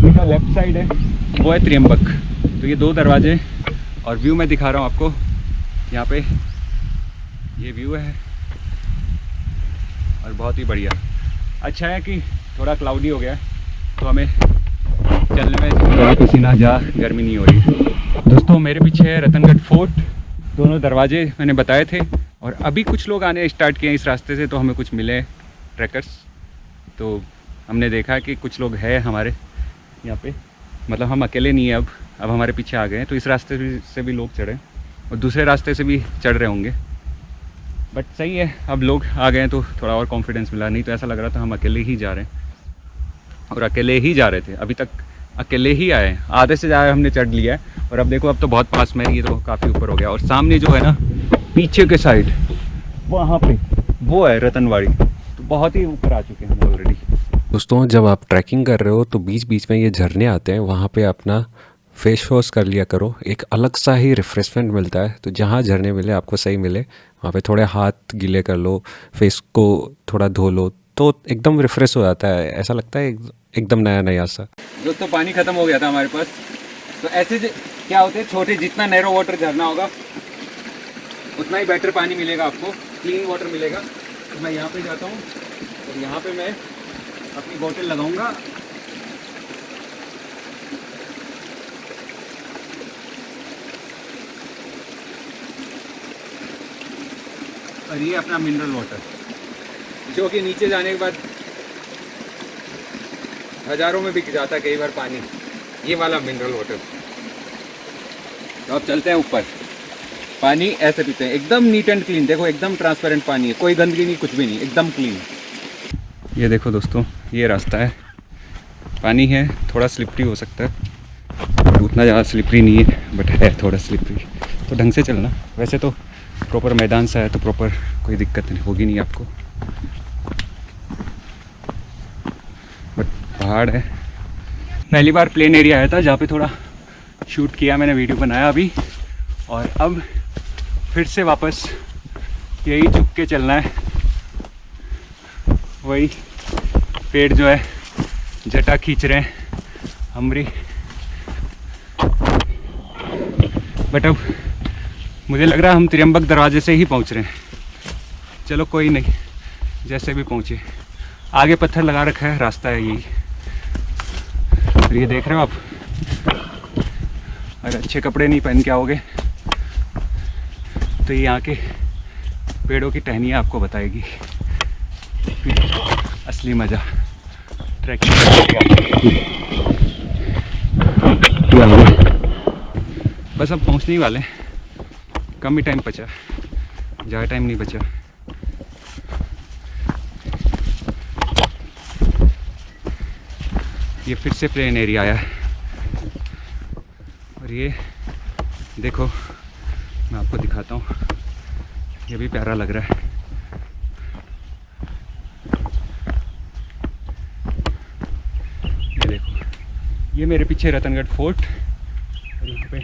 जो लेफ्ट साइड है वो है त्र्यंबक। तो ये 2 दरवाजे, और व्यू मैं दिखा रहा हूँ आपको। यहाँ पे ये व्यू है और बहुत ही बढ़िया। अच्छा है कि थोड़ा क्लाउडी हो गया तो हमें चलने में ज़्यादा पसीना जा, गर्मी नहीं हो रही। दोस्तों मेरे पीछे है रतनगढ़ फोर्ट, दोनों दरवाजे मैंने बताए थे। और अभी कुछ लोग आने स्टार्ट किए इस रास्ते से, तो हमें कुछ मिले ट्रैकर्स, तो हमने देखा कि कुछ लोग हैं हमारे यहाँ पे, मतलब हम अकेले नहीं हैं, अब हमारे पीछे आ गए हैं। तो इस रास्ते से भी लोग चढ़े और दूसरे रास्ते से भी चढ़ रहे होंगे, बट सही है, अब लोग आ गए हैं तो थोड़ा और कॉन्फिडेंस मिला। नहीं तो ऐसा लग रहा था हम अकेले ही जा रहे हैं, और अकेले ही जा रहे थे, अभी तक अकेले ही आए हैं। आधे से ज़्यादा हमने चढ़ लिया है, और अब देखो अब तो बहुत पास में है, ये तो काफ़ी ऊपर हो गया। और सामने जो है ना पीछे के साइड वहाँ पे वो है रतनवाड़ी, तो बहुत ही ऊपर आ चुके हैं हम ऑलरेडी। दोस्तों जब आप ट्रैकिंग कर रहे हो तो बीच बीच में ये झरने आते हैं, वहाँ पे अपना फेस वॉश कर लिया करो, एक अलग सा ही रिफ्रेशमेंट मिलता है। तो जहाँ झरने मिले आपको सही मिले, वहाँ पे थोड़े हाथ गीले कर लो, फेस को थोड़ा धो लो, तो एकदम रिफ्रेश हो जाता है, ऐसा लगता है एकदम नया नया सा। दोस्तों पानी ख़त्म हो गया था हमारे पास, तो ऐसे क्या होते हैं, छोटे जितना नैरो वाटर झरना होगा उतना ही बेटर पानी मिलेगा आपको, क्लीन वाटर मिलेगा। तो मैं यहाँ पे जाता हूँ और यहाँ पे मैं अपनी बोतल लगाऊंगा, और ये अपना मिनरल वाटर, जो कि नीचे जाने के बाद हज़ारों में बिक जाता है कई बार पानी, ये वाला मिनरल वाटर। तो अब चलते हैं ऊपर, पानी ऐसे पीते हैं, एकदम नीट एंड क्लीन। देखो एकदम ट्रांसपेरेंट पानी है, कोई गंदगी नहीं, कुछ भी नहीं, एकदम क्लीन। ये देखो दोस्तों ये रास्ता है, पानी है, थोड़ा स्लिपरी हो सकता है, उतना ज़्यादा स्लिपरी नहीं है, बट है थोड़ा स्लिपरी, तो ढंग से चलना। वैसे तो प्रॉपर मैदान सा है, तो प्रॉपर कोई दिक्कत नहीं होगी नहीं आपको, बट पहाड़ है। पहली बार प्लेन एरिया आया था जहाँ पे थोड़ा शूट किया मैंने, वीडियो बनाया अभी, और अब फिर से वापस यही चुप के चलना है। वही पेड़ जो है जटा खींच रहे हैं हमरी, बट अब मुझे लग रहा है हम त्र्यंबक दरवाजे से ही पहुंच रहे हैं। चलो कोई नहीं, जैसे भी पहुंचे। आगे पत्थर लगा रखा है, रास्ता है यही। और ये देख रहे हो आप, अगर अच्छे कपड़े नहीं पहन के आओगे तो ये यहाँ के पेड़ों की टहनियाँ आपको बताएगी असली मज़ा ट्रैकिंग बस अब पहुँचने ही वाले हैं, कम ही टाइम बचा, ज़्यादा टाइम नहीं बचा। ये फिर से प्लेन एरिया आया है, और ये देखो मैं आपको दिखाता हूँ, ये भी प्यारा लग रहा है। ये देखो, ये मेरे पीछे रतनगढ़ फोर्ट, और यहाँ पे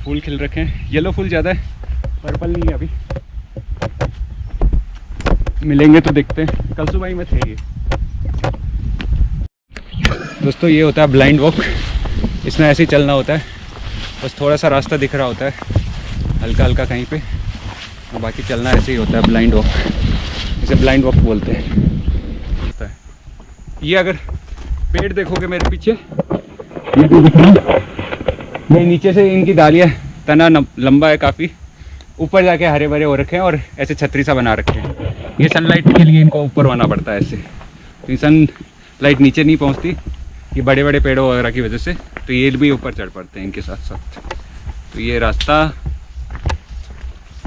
फूल खिल रखे हैं, येलो फूल ज़्यादा है, पर्पल नहीं है अभी, मिलेंगे तो देखते हैं। कल सुबह ही में थे ये। दोस्तों ये होता है ब्लाइंड वॉक, इसमें ऐसे ही चलना होता है, बस थोड़ा सा रास्ता दिख रहा होता है हल्का हल्का कहीं पे, और बाकी चलना ऐसे ही होता है ब्लाइंड वॉक, इसे ब्लाइंड वॉक बोलते हैं। ये अगर पेड़ देखोगे मेरे पीछे, ये तो दिख रहा है, ये नीचे से इनकी डालियाँ, तना लंबा है काफ़ी, ऊपर जाके हरे भरे हो रखे हैं और ऐसे छतरी सा बना रखे हैं। ये सनलाइट के लिए इनको ऊपर बना पड़ता है ऐसे, तो सनलाइट नीचे नहीं पहुंचती ये बड़े बड़े पेड़ों वगैरह की वजह से, तो ये भी ऊपर चढ़ पड़ते हैं इनके साथ साथ। तो ये रास्ता,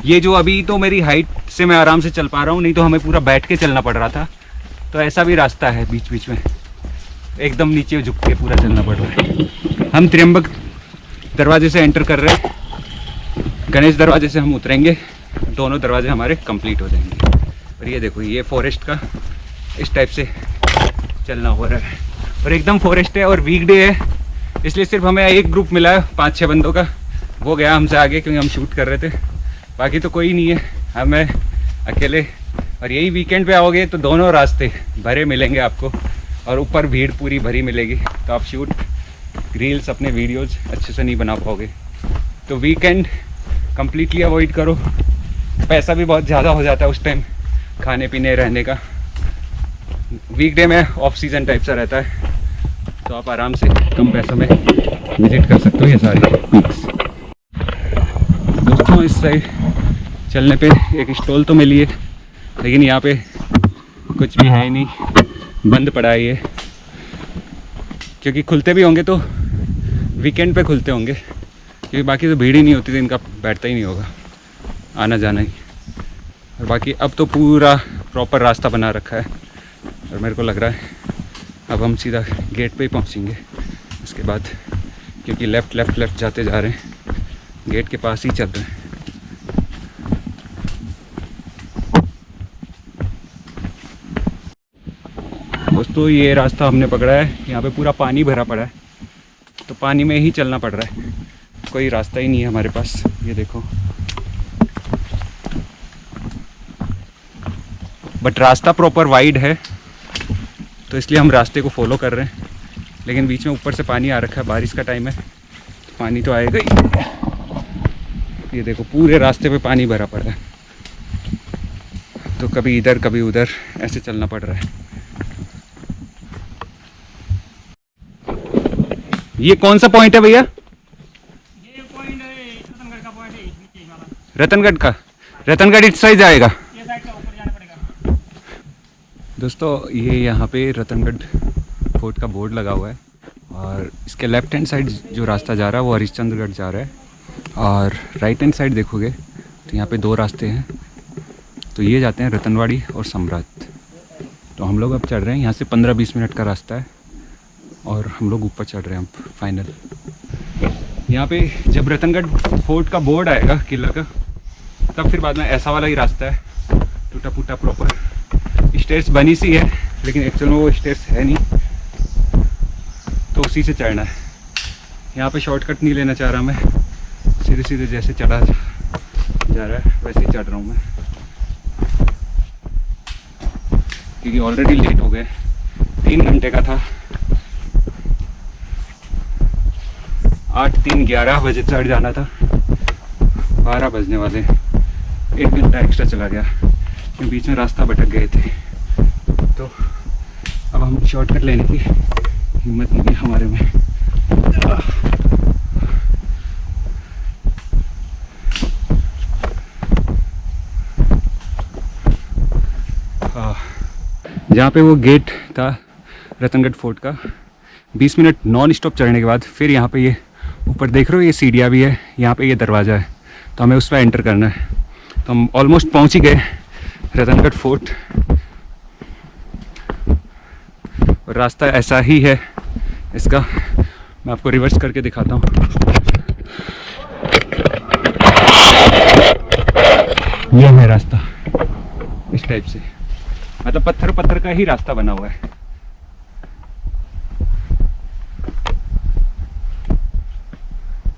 ये जो अभी तो मेरी हाइट से मैं आराम से चल पा रहा हूँ, नहीं तो हमें पूरा बैठ के चलना पड़ रहा था। तो ऐसा भी रास्ता है बीच बीच में, एकदम नीचे झुक के पूरा चलना पड़ रहा है। हम त्र्यंबक दरवाजे से एंटर कर रहे हैं, गणेश दरवाजे से हम उतरेंगे, दोनों दरवाजे हमारे कंप्लीट हो जाएंगे। और ये देखो, ये फॉरेस्ट का इस टाइप से चलना हो रहा है, और एकदम फॉरेस्ट है और वीकडे है, इसलिए सिर्फ हमें एक ग्रुप मिला है 5-6 बंदों का, वो गया हमसे आगे क्योंकि हम शूट कर रहे थे, बाकी तो कोई नहीं है, हमें अकेले। और यही वीकेंड पे आओगे तो दोनों रास्ते भरे मिलेंगे आपको, और ऊपर भीड़ पूरी भरी मिलेगी, तो आप शूट रील्स अपने वीडियोज़ अच्छे से नहीं बना पाओगे। तो वीकेंड कम्प्लीटली अवॉइड करो, पैसा भी बहुत ज़्यादा हो जाता है उस टाइम खाने पीने रहने का। वीकडे में ऑफ सीज़न टाइप सा रहता है, तो आप आराम से कम पैसों में विजिट कर सकते हो ये सारे पीक्स। दोस्तों, इस साइड चलने पे एक स्टॉल तो मिली है, लेकिन यहाँ पे कुछ भी है ही नहीं, बंद पड़ा है ये, क्योंकि खुलते भी होंगे तो वीकेंड पे खुलते होंगे, क्योंकि बाकी तो भीड़ ही नहीं होती, तो इनका बैठता ही नहीं होगा, आना जाना ही। और बाकी अब तो पूरा प्रॉपर रास्ता बना रखा है, और मेरे को लग रहा है अब हम सीधा गेट पे ही पहुँचेंगे इसके बाद, क्योंकि लेफ़्ट जाते जा रहे हैं, गेट के पास ही चल रहे हैं। दोस्तों, ये रास्ता हमने पकड़ा है, यहाँ पे पूरा पानी भरा पड़ा है, तो पानी में ही चलना पड़ रहा है, कोई रास्ता ही नहीं है हमारे पास। ये देखो, बट रास्ता प्रॉपर वाइड है, तो इसलिए हम रास्ते को फॉलो कर रहे हैं, लेकिन बीच में ऊपर से पानी आ रखा है, बारिश का टाइम है, पानी तो आएगा ही। ये देखो, पूरे रास्ते पे पानी भरा पड़ा है, तो कभी इधर कभी उधर ऐसे चलना पड़ रहा है। ये कौन सा पॉइंट है भैया? ये पॉइंट है रतनगढ़ का, पॉइंट है नीचे वाला। रतनगढ़ का? रतनगढ़ इस साइड जाएगा? ये साइड का ऊपर जाना पड़ेगा। दोस्तों, ये यहाँ पे रतनगढ़ फोर्ट का बोर्ड लगा हुआ है, और इसके लेफ्ट हैंड साइड जो रास्ता जा रहा है वो हरिश्चंद्रगढ़ जा रहा है, और राइट हैंड साइड देखोगे तो यहाँ पे 2 रास्ते हैं, तो ये जाते हैं रतनवाड़ी और सम्राट। तो हम लोग अब चढ़ रहे हैं, यहाँ से 15-20 मिनट का रास्ता है, और हम लोग ऊपर चढ़ रहे हैं अब फाइनल। यहाँ पे जब रतनगढ़ फोर्ट का बोर्ड आएगा किला का, तब फिर बाद में ऐसा वाला ही रास्ता है, टूटा फूटा प्रॉपर, स्टेयर्स बनी सी है, लेकिन एक्चुअल में वो स्टेयर्स है नहीं, तो उसी से चढ़ना है। यहाँ पे शॉर्टकट नहीं लेना चाह रहा मैं, सीधे सीधे जैसे चढ़ा जा रहा है वैसे ही चढ़ रहा हूँ मैं, क्योंकि ऑलरेडी लेट हो गए, 3 घंटे का था, 8-3-11 बजे चढ़ जाना था, 12 बजने वाले, 1 घंटा एक्स्ट्रा चला गया, क्योंकि बीच में रास्ता भटक गए थे। तो अब हम शॉर्टकट लेने की हिम्मत नहीं है हमारे में। जहाँ पे वो गेट था रतनगढ़ फोर्ट का, 20 मिनट नॉन स्टॉप चढ़ने के बाद फिर यहाँ पे ये ऊपर देख रहे हो, ये सीढ़ियाँ भी है, यहाँ पे ये दरवाज़ा है, तो हमें उस पर एंटर करना है। तो हम ऑलमोस्ट पहुँच ही गए रतनगढ़ फोर्ट, और रास्ता ऐसा ही है इसका, मैं आपको रिवर्स करके दिखाता हूँ। ये है रास्ता इस टाइप से, मतलब पत्थर का ही रास्ता बना हुआ है।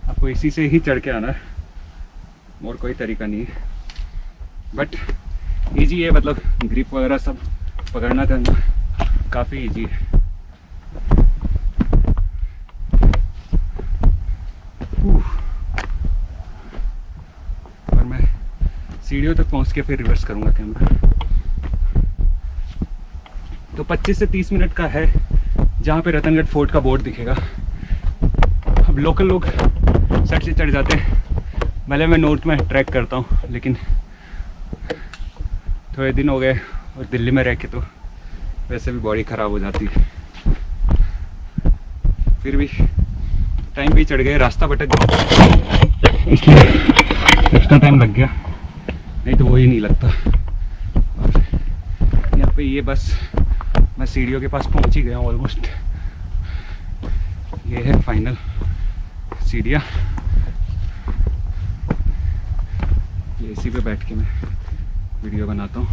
आपको इसी से ही चढ़ के आना है, और कोई तरीका नहीं है, बट इजी है, मतलब ग्रिप वगैरह सब पकड़ना करना काफ़ी इजी है। और मैं सीढ़ियों तक पहुंच के फिर रिवर्स करूंगा कैमरा। तो 25 से 30 मिनट का है जहाँ पे रतनगढ़ फोर्ट का बोर्ड दिखेगा। अब लोकल लोग सट से चढ़ जाते हैं, भले मैं नॉर्थ में ट्रैक करता हूँ, लेकिन थोड़े दिन हो गए और दिल्ली में रह के तो वैसे भी बॉडी ख़राब हो जाती है। फिर भी टाइम भी चढ़ गए, रास्ता भटक गया इसलिए एक्स्ट्रा टाइम लग गया, नहीं तो वो ही नहीं लगता। और यहाँ पे ये बस मैं सीढ़ियों के पास पहुँच ही गया हूँ ऑलमोस्ट। ये है फाइनल सीढ़ियाँ। ये इसी पे बैठ के मैं वीडियो बनाता हूँ।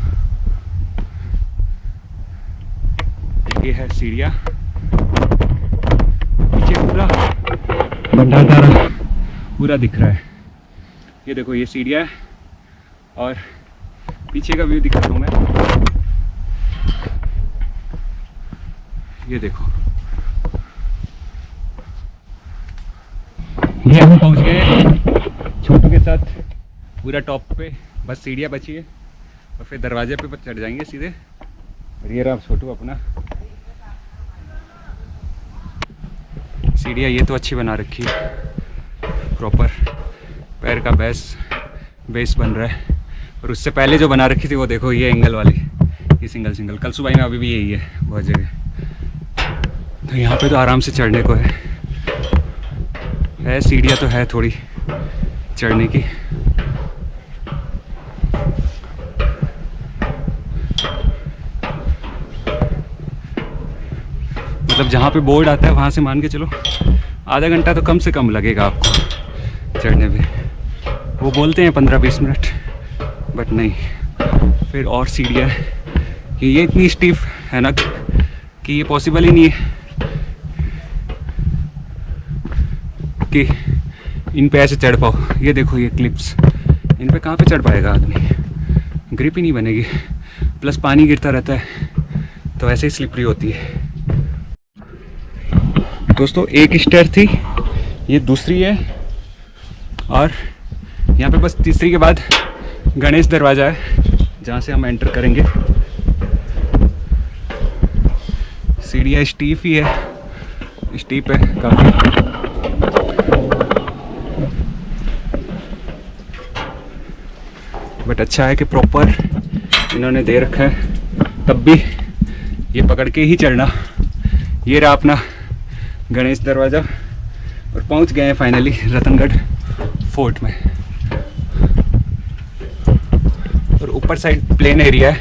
ये है सीढ़ियाँ, पीछे पूरा भंडारदारा पूरा दिख रहा है। ये देखो ये सीढ़ियाँ है और पीछे का व्यू दिखा रहा हूँ मैं। ये देखो, ये हम पहुँच गए छोटू के साथ पूरा टॉप पे। बस सीढ़ियाँ बची है और फिर दरवाजे पे चढ़ जाएंगे सीधे। और ये रहा छोटू अपना। सीढ़ियाँ ये तो अच्छी बना रखी है, प्रॉपर पैर का बेस बन रहा है। और उससे पहले जो बना रखी थी वो देखो, ये एंगल वाली, ये सिंगल कलसूबाई में अभी भी यही है बहुत जगह। तो यहाँ पे तो आराम से चढ़ने को है सीढ़ियाँ तो है थोड़ी चढ़ने की। मतलब जहाँ पे बोर्ड आता है वहाँ से मान के चलो आधा घंटा तो कम से कम लगेगा आपको चढ़ने में। वो बोलते हैं 15-20 मिनट, बट नहीं। फिर और सीढ़ियाँ है कि ये इतनी स्टीफ है ना कि ये पॉसिबल ही नहीं है कि इन पे ऐसे चढ़ पाओ। ये देखो ये क्लिप्स, इन पे कहाँ पे चढ़ पाएगा आदमी, ग्रिप ही नहीं बनेगी। प्लस पानी गिरता रहता है तो ऐसे ही स्लिपरी होती है। दोस्तों एक स्टेयर थी, ये दूसरी है और यहाँ पे बस तीसरी के बाद गणेश दरवाज़ा है जहाँ से हम एंटर करेंगे। सीढ़ियाँ स्टीफ ही है, स्टीप है काफ़ी। बट अच्छा है कि प्रॉपर इन्होंने दे रखा है, तब भी ये पकड़ के ही चढ़ना। ये रहा अपना गणेश दरवाज़ा और पहुंच गए हैं फाइनली रतनगढ़ फोर्ट में। और ऊपर साइड प्लेन एरिया है,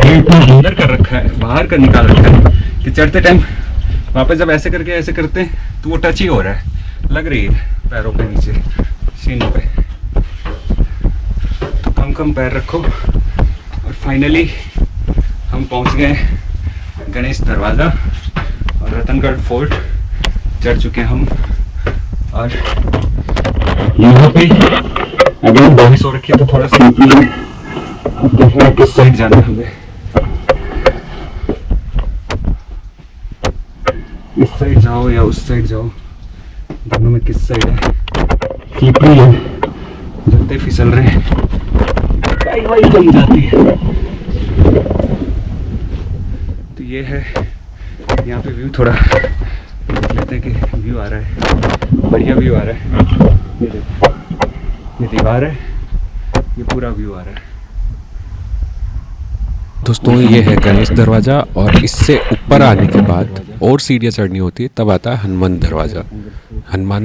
ये इतना अंदर कर रखा है, बाहर का निकाल रखा है कि चढ़ते टाइम वापस जब ऐसे करके ऐसे करते हैं तो वो टच ही हो रहा है, लग रही है पैरों पे नीचे सीनों पे। तो कम पैर रखो। और फाइनली हम पहुंच गए गणेश दरवाज़ा और रतनगढ़ फोर्ट चढ़ चुके हैं हम। और यहाँ पे अगर बॉडी सो रखी है तो थोड़ा सा अब देखना किस साइड जाना है हमें। इस साइड जाओ या उस साइड जाओ, दोनों में किस साइड है। स्लिपरी है, जूते फिसल रहे हैं, वाई जम जाती है। तो ये है यहाँ पे व्यू, थोड़ा देख लेते हैं कि व्यू आ रहा है, बढ़िया व्यू आ रहा है। ये देखो ये दीवार है, ये पूरा व्यू आ रहा है। दोस्तों ये है गणेश दरवाज़ा और इससे ऊपर आने के बाद और सीढ़ियाँ चढ़नी होती है, तब आता है हनुमान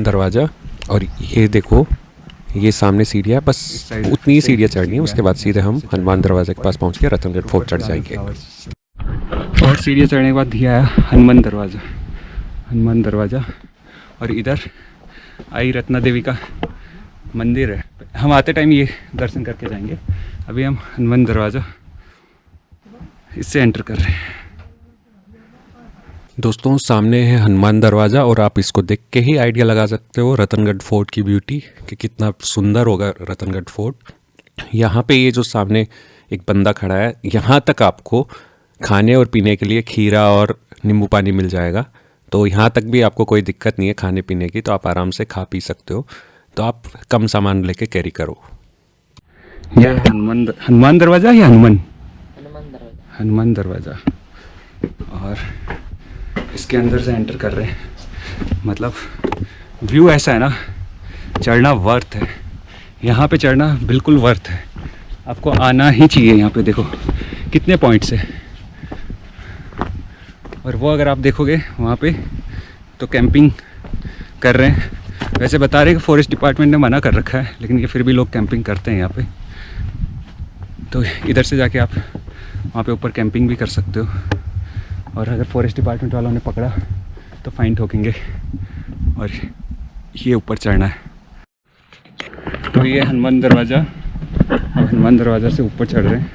दरवाज़ा। और ये देखो ये सामने सीढ़ियाँ, बस उतनी ही सीढ़ियाँ चढ़नी है, उसके बाद सीधे हम हनुमान दरवाज़ा के पास पहुँच के रतनगढ़ फोर्ट चढ़ जाएंगे। और सीढ़ियाँ चढ़ने के बाद दिया है हनुमान दरवाज़ा। और इधर आई रत्ना देवी का मंदिर है, हम आते टाइम ये दर्शन करके जाएंगे। अभी हम हनुमान दरवाज़ा इससे एंटर कर रहे हैं। दोस्तों सामने है हनुमान दरवाज़ा और आप इसको देख के ही आइडिया लगा सकते हो रतनगढ़ फोर्ट की ब्यूटी कि कितना सुंदर होगा रतनगढ़ फोर्ट। यहाँ पे ये जो सामने एक बंदा खड़ा है, यहाँ तक आपको खाने और पीने के लिए खीरा और नींबू पानी मिल जाएगा। तो यहाँ तक भी आपको कोई दिक्कत नहीं है खाने पीने की, तो आप आराम से खा पी सकते हो। तो आप कम सामान लेके कैरी करो। यह हनुमान दरवाज़ा या हनुमान दरवाज़ा, और इसके अंदर से एंटर कर रहे हैं। मतलब व्यू ऐसा है ना, चढ़ना वर्थ है, यहाँ पे चढ़ना बिल्कुल वर्थ है, आपको आना ही चाहिए। यहाँ पे देखो कितने पॉइंट्स है, और वो अगर आप देखोगे वहाँ पे तो कैंपिंग कर रहे हैं। वैसे बता रहे हैं कि फॉरेस्ट डिपार्टमेंट ने मना कर रखा है, लेकिन ये फिर भी लोग कैंपिंग करते हैं यहाँ पे। तो इधर से जाके आप वहाँ पे ऊपर कैंपिंग भी कर सकते हो, और अगर फॉरेस्ट डिपार्टमेंट वालों ने पकड़ा तो फाइन ठोकेंगे, और ये ऊपर चढ़ना है। तो ये हनुमान दरवाज़ा, और हनुमान दरवाज़ा से ऊपर चढ़ रहे हैं।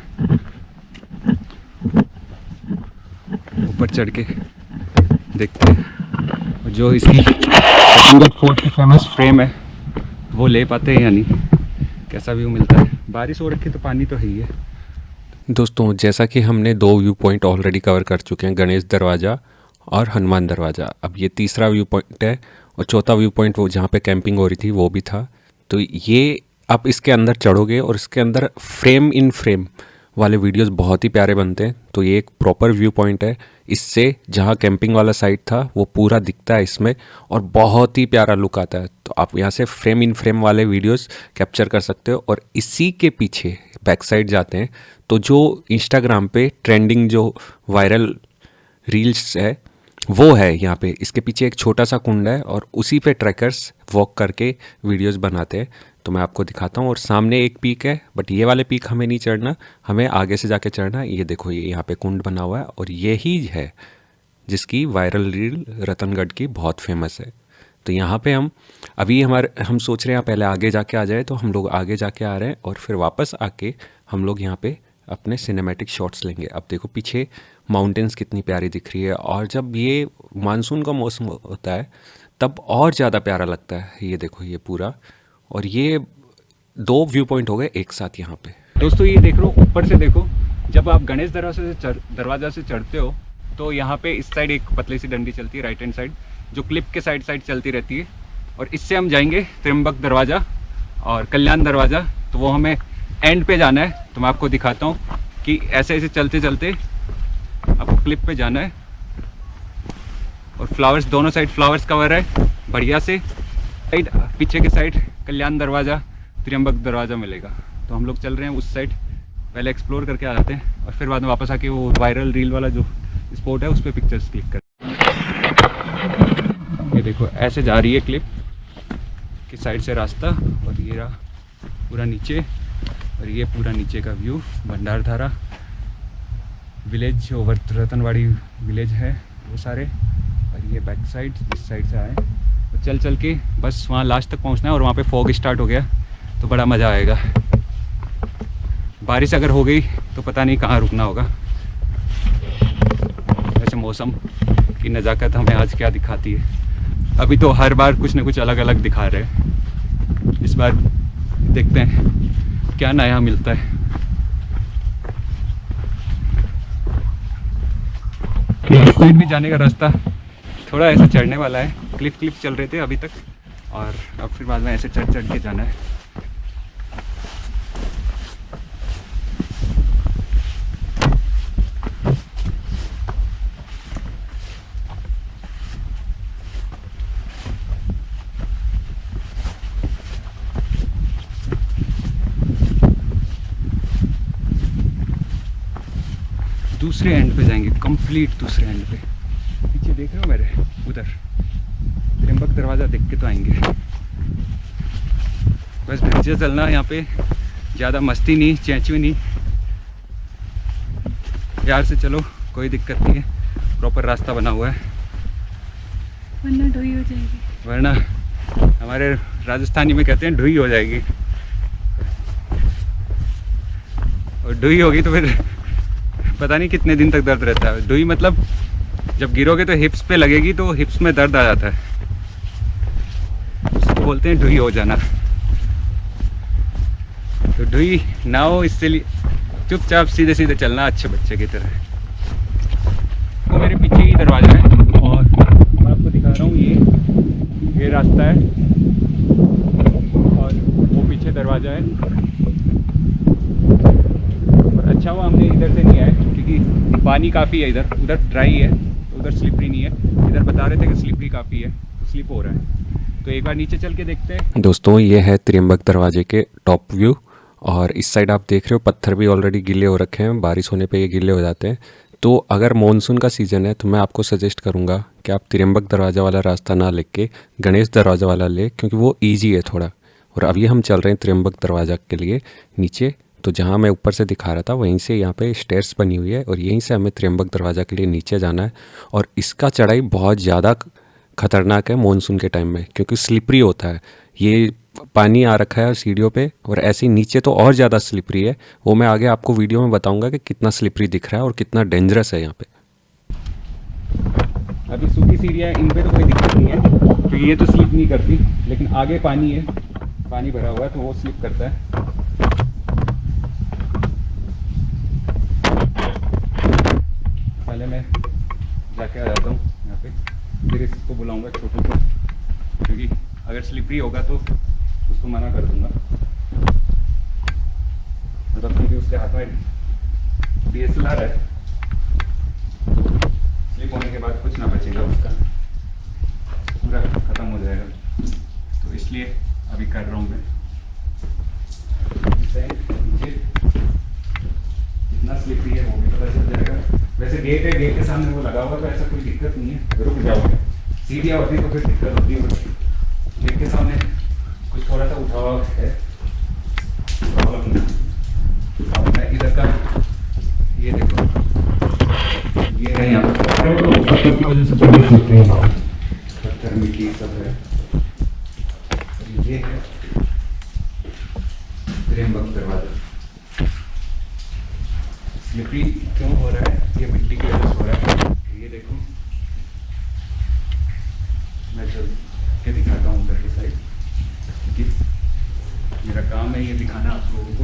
ऊपर चढ़ के देखते हैं जो इसकी रतनगढ़ फोर्ट की फेमस फ्रेम है वो ले पाते हैं या नहीं, कैसा व्यू मिलता है। बारिश हो रखी तो पानी तो है ही है। दोस्तों, जैसा कि हमने 2 व्यू पॉइंट ऑलरेडी कवर कर चुके हैं, गणेश दरवाज़ा और हनुमान दरवाज़ा। अब ये तीसरा व्यू पॉइंट है, और चौथा व्यू पॉइंट वो जहाँ पे कैंपिंग हो रही थी वो भी था। तो ये आप इसके अंदर चढ़ोगे और इसके अंदर फ्रेम इन फ्रेम वाले वीडियोस बहुत ही प्यारे बनते हैं। तो ये एक प्रॉपर व्यू पॉइंट है, इससे जहाँ कैंपिंग वाला साइट था वो पूरा दिखता है इसमें, और बहुत ही प्यारा लुक आता है। तो आप यहाँ से फ्रेम इन फ्रेम वाले वीडियोस कैप्चर कर सकते हो। और इसी के पीछे बैक साइड जाते हैं तो जो इंस्टाग्राम पे ट्रेंडिंग जो वायरल रील्स है वो है यहाँ पे। इसके पीछे एक छोटा सा कुंड है, और उसी पे ट्रैकर्स वॉक करके वीडियोस बनाते हैं। तो मैं आपको दिखाता हूँ। और सामने एक पीक है, बट ये वाले पीक हमें नहीं चढ़ना, हमें आगे से जाके चढ़ना। ये देखो, ये यहाँ पे कुंड बना हुआ है, और ये ही है जिसकी वायरल रील रतनगढ़ की बहुत फेमस है। तो यहाँ पे हम सोच रहे हैं पहले आगे जाके आ जाए, तो हम लोग आगे जाके आ रहे हैं, और फिर वापस आके हम लोग यहाँ पे अपने सिनेमैटिक शॉट्स लेंगे। अब देखो पीछे माउंटेन्स कितनी प्यारी दिख रही है, और जब ये मानसून का मौसम होता है तब और ज़्यादा प्यारा लगता है। ये देखो ये पूरा, और ये 2 व्यू पॉइंट हो गए एक साथ यहाँ पे। दोस्तों ये देख लो, ऊपर से देखो, जब आप गणेश दरवाज़ा से चढ़ते हो तो यहाँ पे इस साइड एक पतली सी डंडी चलती है राइट हैंड साइड, जो क्लिप के साइड चलती रहती है, और इससे हम जाएंगे त्र्यंबक दरवाज़ा और कल्याण दरवाज़ा। तो वो हमें एंड पे जाना है। तो मैं आपको दिखाता हूँ कि ऐसे ऐसे चलते चलते आपको क्लिप पे जाना है, और फ्लावर्स दोनों साइड फ्लावर्स कवर है बढ़िया से। साइड पीछे के साइड कल्याण दरवाज़ा, त्र्यंबक दरवाज़ा मिलेगा। तो हम लोग चल रहे हैं उस साइड, पहले एक्सप्लोर करके आ जाते हैं, और फिर बाद में वापस आके वो वायरल रील वाला जो स्पॉट है उस पर पिक्चर्स क्लिक कर। ये देखो ऐसे जा रही है क्लिप की साइड से रास्ता, और ये रहा पूरा नीचे, और ये पूरा नीचे का व्यू भंडारधारा विलेज, ओवर रतनवाड़ी विलेज है वो सारे। और ये बैक साइड इस साइड से आए, और चल चल के बस वहाँ लास्ट तक पहुँचना है। और वहाँ पे फॉग स्टार्ट हो गया तो बड़ा मज़ा आएगा। बारिश अगर हो गई तो पता नहीं कहाँ रुकना होगा। वैसे मौसम की नज़ाकत हमें आज क्या दिखाती है। अभी तो हर बार कुछ ना कुछ अलग अलग दिखा रहे हैं, इस बार देखते हैं क्या नया मिलता है। इस साइड भी जाने का रास्ता थोड़ा ऐसा चढ़ने वाला है, क्लिफ चल रहे थे अभी तक, और अब फिर बाद में ऐसे चढ़ के जाना है। दूसरे एंड पे जाएंगे, कंप्लीट दूसरे एंड पे। पीछे देख रहे हो मेरे, उधर त्र्यंबक दरवाज़ा देख के तो आएंगे। बस ढंग से चलना, यहाँ पे ज़्यादा मस्ती नहीं, चैंचवी नहीं, प्यार से चलो, कोई दिक्कत नहीं है, प्रॉपर रास्ता बना हुआ है। वरना ढुई हो जाएगी, वरना हमारे राजस्थानी में कहते हैं ढुई हो जाएगी, और ढुई होगी तो फिर पता नहीं कितने दिन तक दर्द रहता है। ढुई मतलब जब गिरोगे तो हिप्स पे लगेगी, तो हिप्स में दर्द आ जाता है, उसको बोलते हैं ढुई हो जाना। तो ढुई ना हो, इससे लिए चुपचाप सीधे सीधे चलना अच्छे बच्चे की तरह। वो मेरे पीछे ही दरवाज़ा है, और मैं आपको दिखा रहा हूँ ये रास्ता है, और वो पीछे दरवाज़ा है। अच्छा हुआ हमने इधर से नहीं आए, क्योंकि पानी काफ़ी है इधर, उधर ड्राई है तो उधर स्लिपरी नहीं है, इधर बता रहे थे कि स्लिपरी काफ़ी है तो स्लिप हो रहा है। तो एक बार नीचे चल के देखते हैं। दोस्तों ये है त्रियंबक दरवाजे के टॉप व्यू, और इस साइड आप देख रहे हो पत्थर भी ऑलरेडी गीले हो रखे हैं, बारिश होने पे ये गीले हो जाते हैं। तो अगर मॉनसून का सीज़न है तो मैं आपको सजेस्ट करूंगा कि आप त्रियंबक दरवाज़ा वाला रास्ता ना लेके गणेश दरवाज़ा वाला ले, क्योंकि वो ईजी है थोड़ा। और अभी हम चल रहे हैं त्रियंबक दरवाज़ा के लिए नीचे, तो जहाँ मैं ऊपर से दिखा रहा था वहीं से यहाँ पे स्टेयर्स बनी हुई है और यहीं से हमें त्रियंबक दरवाज़ा के लिए नीचे जाना है। और इसका चढ़ाई बहुत ज़्यादा खतरनाक है मॉनसून के टाइम में, क्योंकि स्लिपरी होता है, ये पानी आ रखा है सीढ़ियों पे, और ऐसे ही नीचे तो और ज़्यादा स्लिपरी है। वो मैं आगे आपको वीडियो में बताऊंगा कि कितना स्लिपरी दिख रहा है और कितना डेंजरस है यहाँ पे। अभी सूखी सीढ़ियाँ इन पे तो कोई दिक्कत नहीं है क्योंकि ये तो स्लिप नहीं करती, लेकिन आगे पानी है, पानी भरा हुआ है तो वो स्लिप करता है। पहले मैं जाके आ जाता हूँ यहाँ पे, फिर इसको बुलाऊंगा छोटू को, क्योंकि अगर स्लिपरी होगा तो उसको मना कर दूंगा, मतलब क्योंकि उसके हाथ में DSLR है, स्लिप होने के बाद कुछ ना बचेगा, उसका पूरा ख़त्म हो जाएगा। तो इसलिए अभी कर रहा हूँ मैं। नीचे कितना स्लिपरी है वो भी पता चल जाएगा। वैसे गेट है, गेट के सामने वो लगा हुआ तो ऐसा कोई दिक्कत नहीं है, रुक जाओगे। सीढ़ियाँ होती तो फिर दिक्कत होती है, गेट के सामने कुछ थोड़ा सा उठा हुआ है, प्रॉब्लम नहीं। और मैं इधर का ये देखो, ये है यहाँ पर पत्थर की वजह से बड़ी स्लिपरी है, पत्थर मिट्टी सब है। ये है त्रियंबक दरवाजा। स्लिपरी क्यों हो रहा है? ये मिट्टी की वजह से हो रहा है। ये देखो, मैं चल के दिखाता हूँ उधर की साइड, क्योंकि मेरा काम है ये दिखाना आप लोगों को।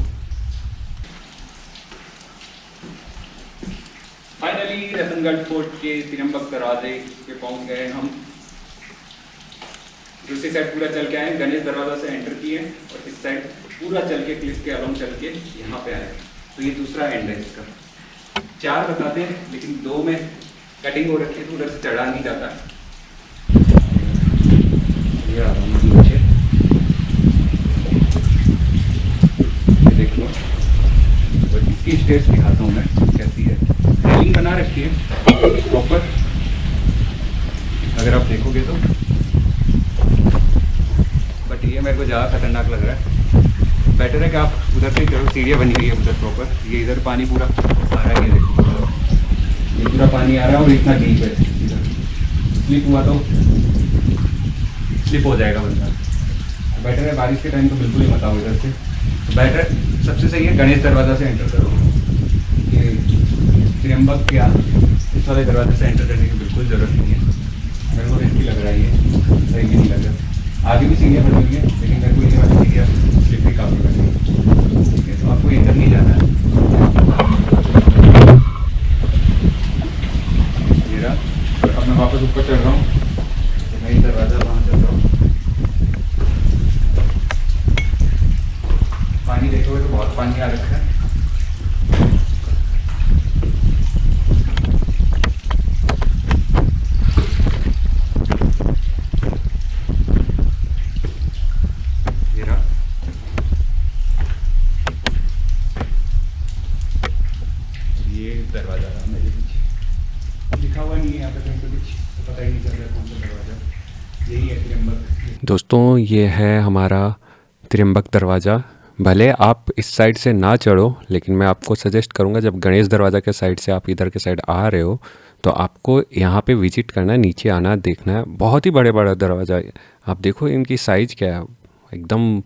फाइनली रतनगढ़ फोर्ट के त्रियंबक दरवाजे पे पहुंच गए हम। दूसरी साइड पूरा चल के आए, गणेश दरवाजा से एंटर किए और इस साइड पूरा चल के क्लिफ के अलोंग चल के यहाँ पे आए। तो ये दूसरा एंड है इसका। 4 बताते हैं लेकिन 2 में कटिंग हो रखी है तो उधर से चढ़ा नहीं जाता। ये आ रहा हूँ नीचे, ये देख लो, और इसकी स्टेज दिखाता हूँ मैं कैसी है। रेलिंग बना रखी है प्रॉपर, अगर आप देखोगे तो, बट ये मेरे को ज़्यादा खतरनाक लग रहा है। बेटर है कि आप उधर से चलो, सीढ़ियाँ बनी हुई है उधर प्रॉपर। ये इधर पानी पूरा आ रहा है, ये देखो, ये पूरा पानी आ रहा है और इतना डीप है। इधर स्लिप हुआ तो स्लिप हो जाएगा बंदा। बेटर है बारिश के टाइम तो बिल्कुल ही मत आओ इधर से। बेटर सबसे सही है गणेश दरवाज़ा से एंटर करो। ये त्रियंबक या इस वाले दरवाजे से एंटर करने की बिल्कुल ज़रूरत नहीं है। मेरे को रिस्की लग रहा है, ये सही भी नहीं लग रहा। आगे भी सीढ़ियाँ बनी हुई है लेकिन मेरे को ये वाली सीढ़ियाँ स्लिप भी काफ़ी बनी है। ठीक है, तो आपको इधर नहीं जाना है। मेरा अब मैं वापस ऊपर चढ़ रहा हूँ, तो मैं दरवाज़ा वहाँ चल रहा हूँ। पानी देखोगे तो बहुत पानी आ रखा है। दरवाजा मेरे पीछे लिखा हुआ नहीं है यहाँ पे कहीं पे कुछ, तो पता ही नहीं चल रहा कौन सा दरवाजा। यही है त्रियंबक। दोस्तों ये है हमारा त्रियंबक दरवाज़ा। भले आप इस साइड से ना चढ़ो, लेकिन मैं आपको सजेस्ट करूंगा जब गणेश दरवाज़ा के साइड से आप इधर के साइड आ रहे हो तो आपको यहाँ पे विजिट करना है, नीचे आना, देखना है। बहुत ही बड़े बड़ा दरवाज़ा है। आप देखो इनकी साइज़ क्या है, एकदम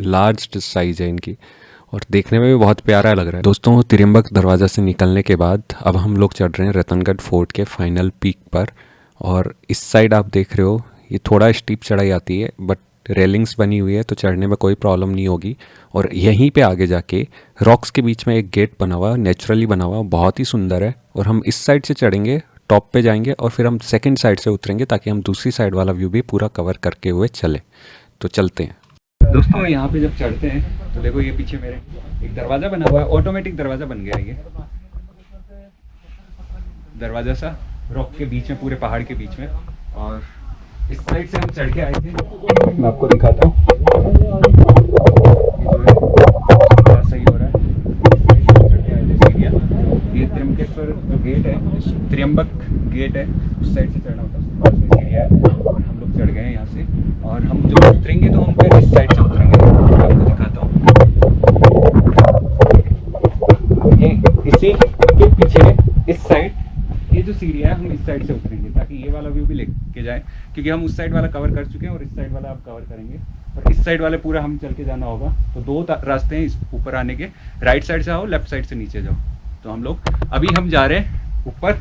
लार्ज साइज़ है इनकी, और देखने में भी बहुत प्यारा लग रहा है। दोस्तों त्रियंबक दरवाज़ा से निकलने के बाद अब हम लोग चढ़ रहे हैं रतनगढ़ फोर्ट के फाइनल पीक पर। और इस साइड आप देख रहे हो ये थोड़ा स्टीप चढ़ाई आती है, बट रेलिंग्स बनी हुई है तो चढ़ने में कोई प्रॉब्लम नहीं होगी। और यहीं पे आगे जाके रॉक्स के बीच में एक गेट बना हुआ, नेचुरली बना हुआ, बहुत ही सुंदर है। और हम इस साइड से चढ़ेंगे, टॉप पे जाएंगे और फिर हम सेकंड साइड से उतरेंगे ताकि हम दूसरी साइड वाला व्यू भी पूरा कवर करके हुए चले। तो चलते हैं दोस्तों। यहाँ पे जब चढ़ते हैं तो देखो ये पीछे मेरे एक दरवाज़ा बना हुआ है, ऑटोमेटिक दरवाज़ा बन गया है ये। दरवाज़ा सा रॉक के बीच में, पूरे पहाड़ के बीच में। और इस साइड से हम चढ़ के आए थे, मैं आपको दिखाता हूँ। थोड़ा सही हो रहा है। इस साइड से चढ़ के आए थे सीढ़ियाँ। ये त्र्यंबकेश्वर जो गेट है, त्र्यंबक गेट है, उस साइड से चढ़ना होता है, उसके पास में सीढ़ियाँ है। और हम लोग चढ़ गए हैं यहाँ से। और हम जो उतरेंगे तो हम फिर इस साइड से उतरेंगे, मैं आपको दिखाता हूँ। ये इसी के पीछे इस साइड ये जो सीढ़ियाँ है, हम इस साइड से उतरेंगे ताकि ये वाला व्यू भी लेके जाए, क्योंकि हम उस साइड वाला कवर कर चुके हैं और इस साइड वाला आप कवर करेंगे। और इस साइड वाले पूरा हम चल के जाना होगा। तो दो रास्ते हैं इस ऊपर आने के, राइट साइड से आओ, लेफ्ट साइड से नीचे जाओ। तो हम लोग अभी हम जा रहे हैं ऊपर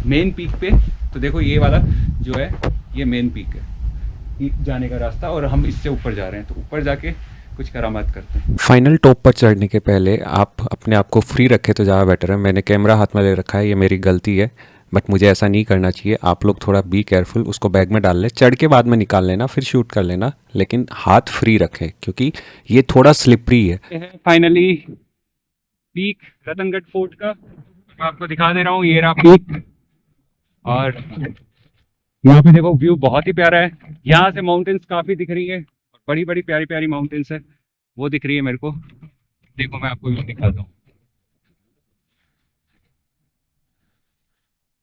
मेन पीक पे। तो देखो ये वाला जो है ये मेन पीक है, ये जाने का रास्ता, और हम इससे ऊपर जा रहे हैं। तो ऊपर जाके कुछ करामात करते हैं। फाइनल टॉप पर चढ़ने के पहले आप अपने आप को फ्री रखें तो ज़्यादा बेटर है। मैंने कैमरा हाथ में ले रखा है, ये मेरी गलती है, बट मुझे ऐसा नहीं करना चाहिए। आप लोग थोड़ा बी केयरफुल, उसको बैग में डाल लें, चढ़ के बाद में निकाल लेना, फिर शूट कर लेना, लेकिन हाथ फ्री रखें क्योंकि ये थोड़ा स्लिपरी है। फाइनली पीक रतनगढ़ फोर्ट का मैं आपको दिखा दे रहा हूँ। ये रहा पीक, और यहाँ पे देखो व्यू बहुत ही प्यारा है। यहाँ से माउंटेन्स काफ़ी दिख रही है, बड़ी बड़ी प्यारी प्यारी माउंटेन्स है, वो दिख रही है मेरे को। देखो मैं आपको व्यू दिखाता हूँ,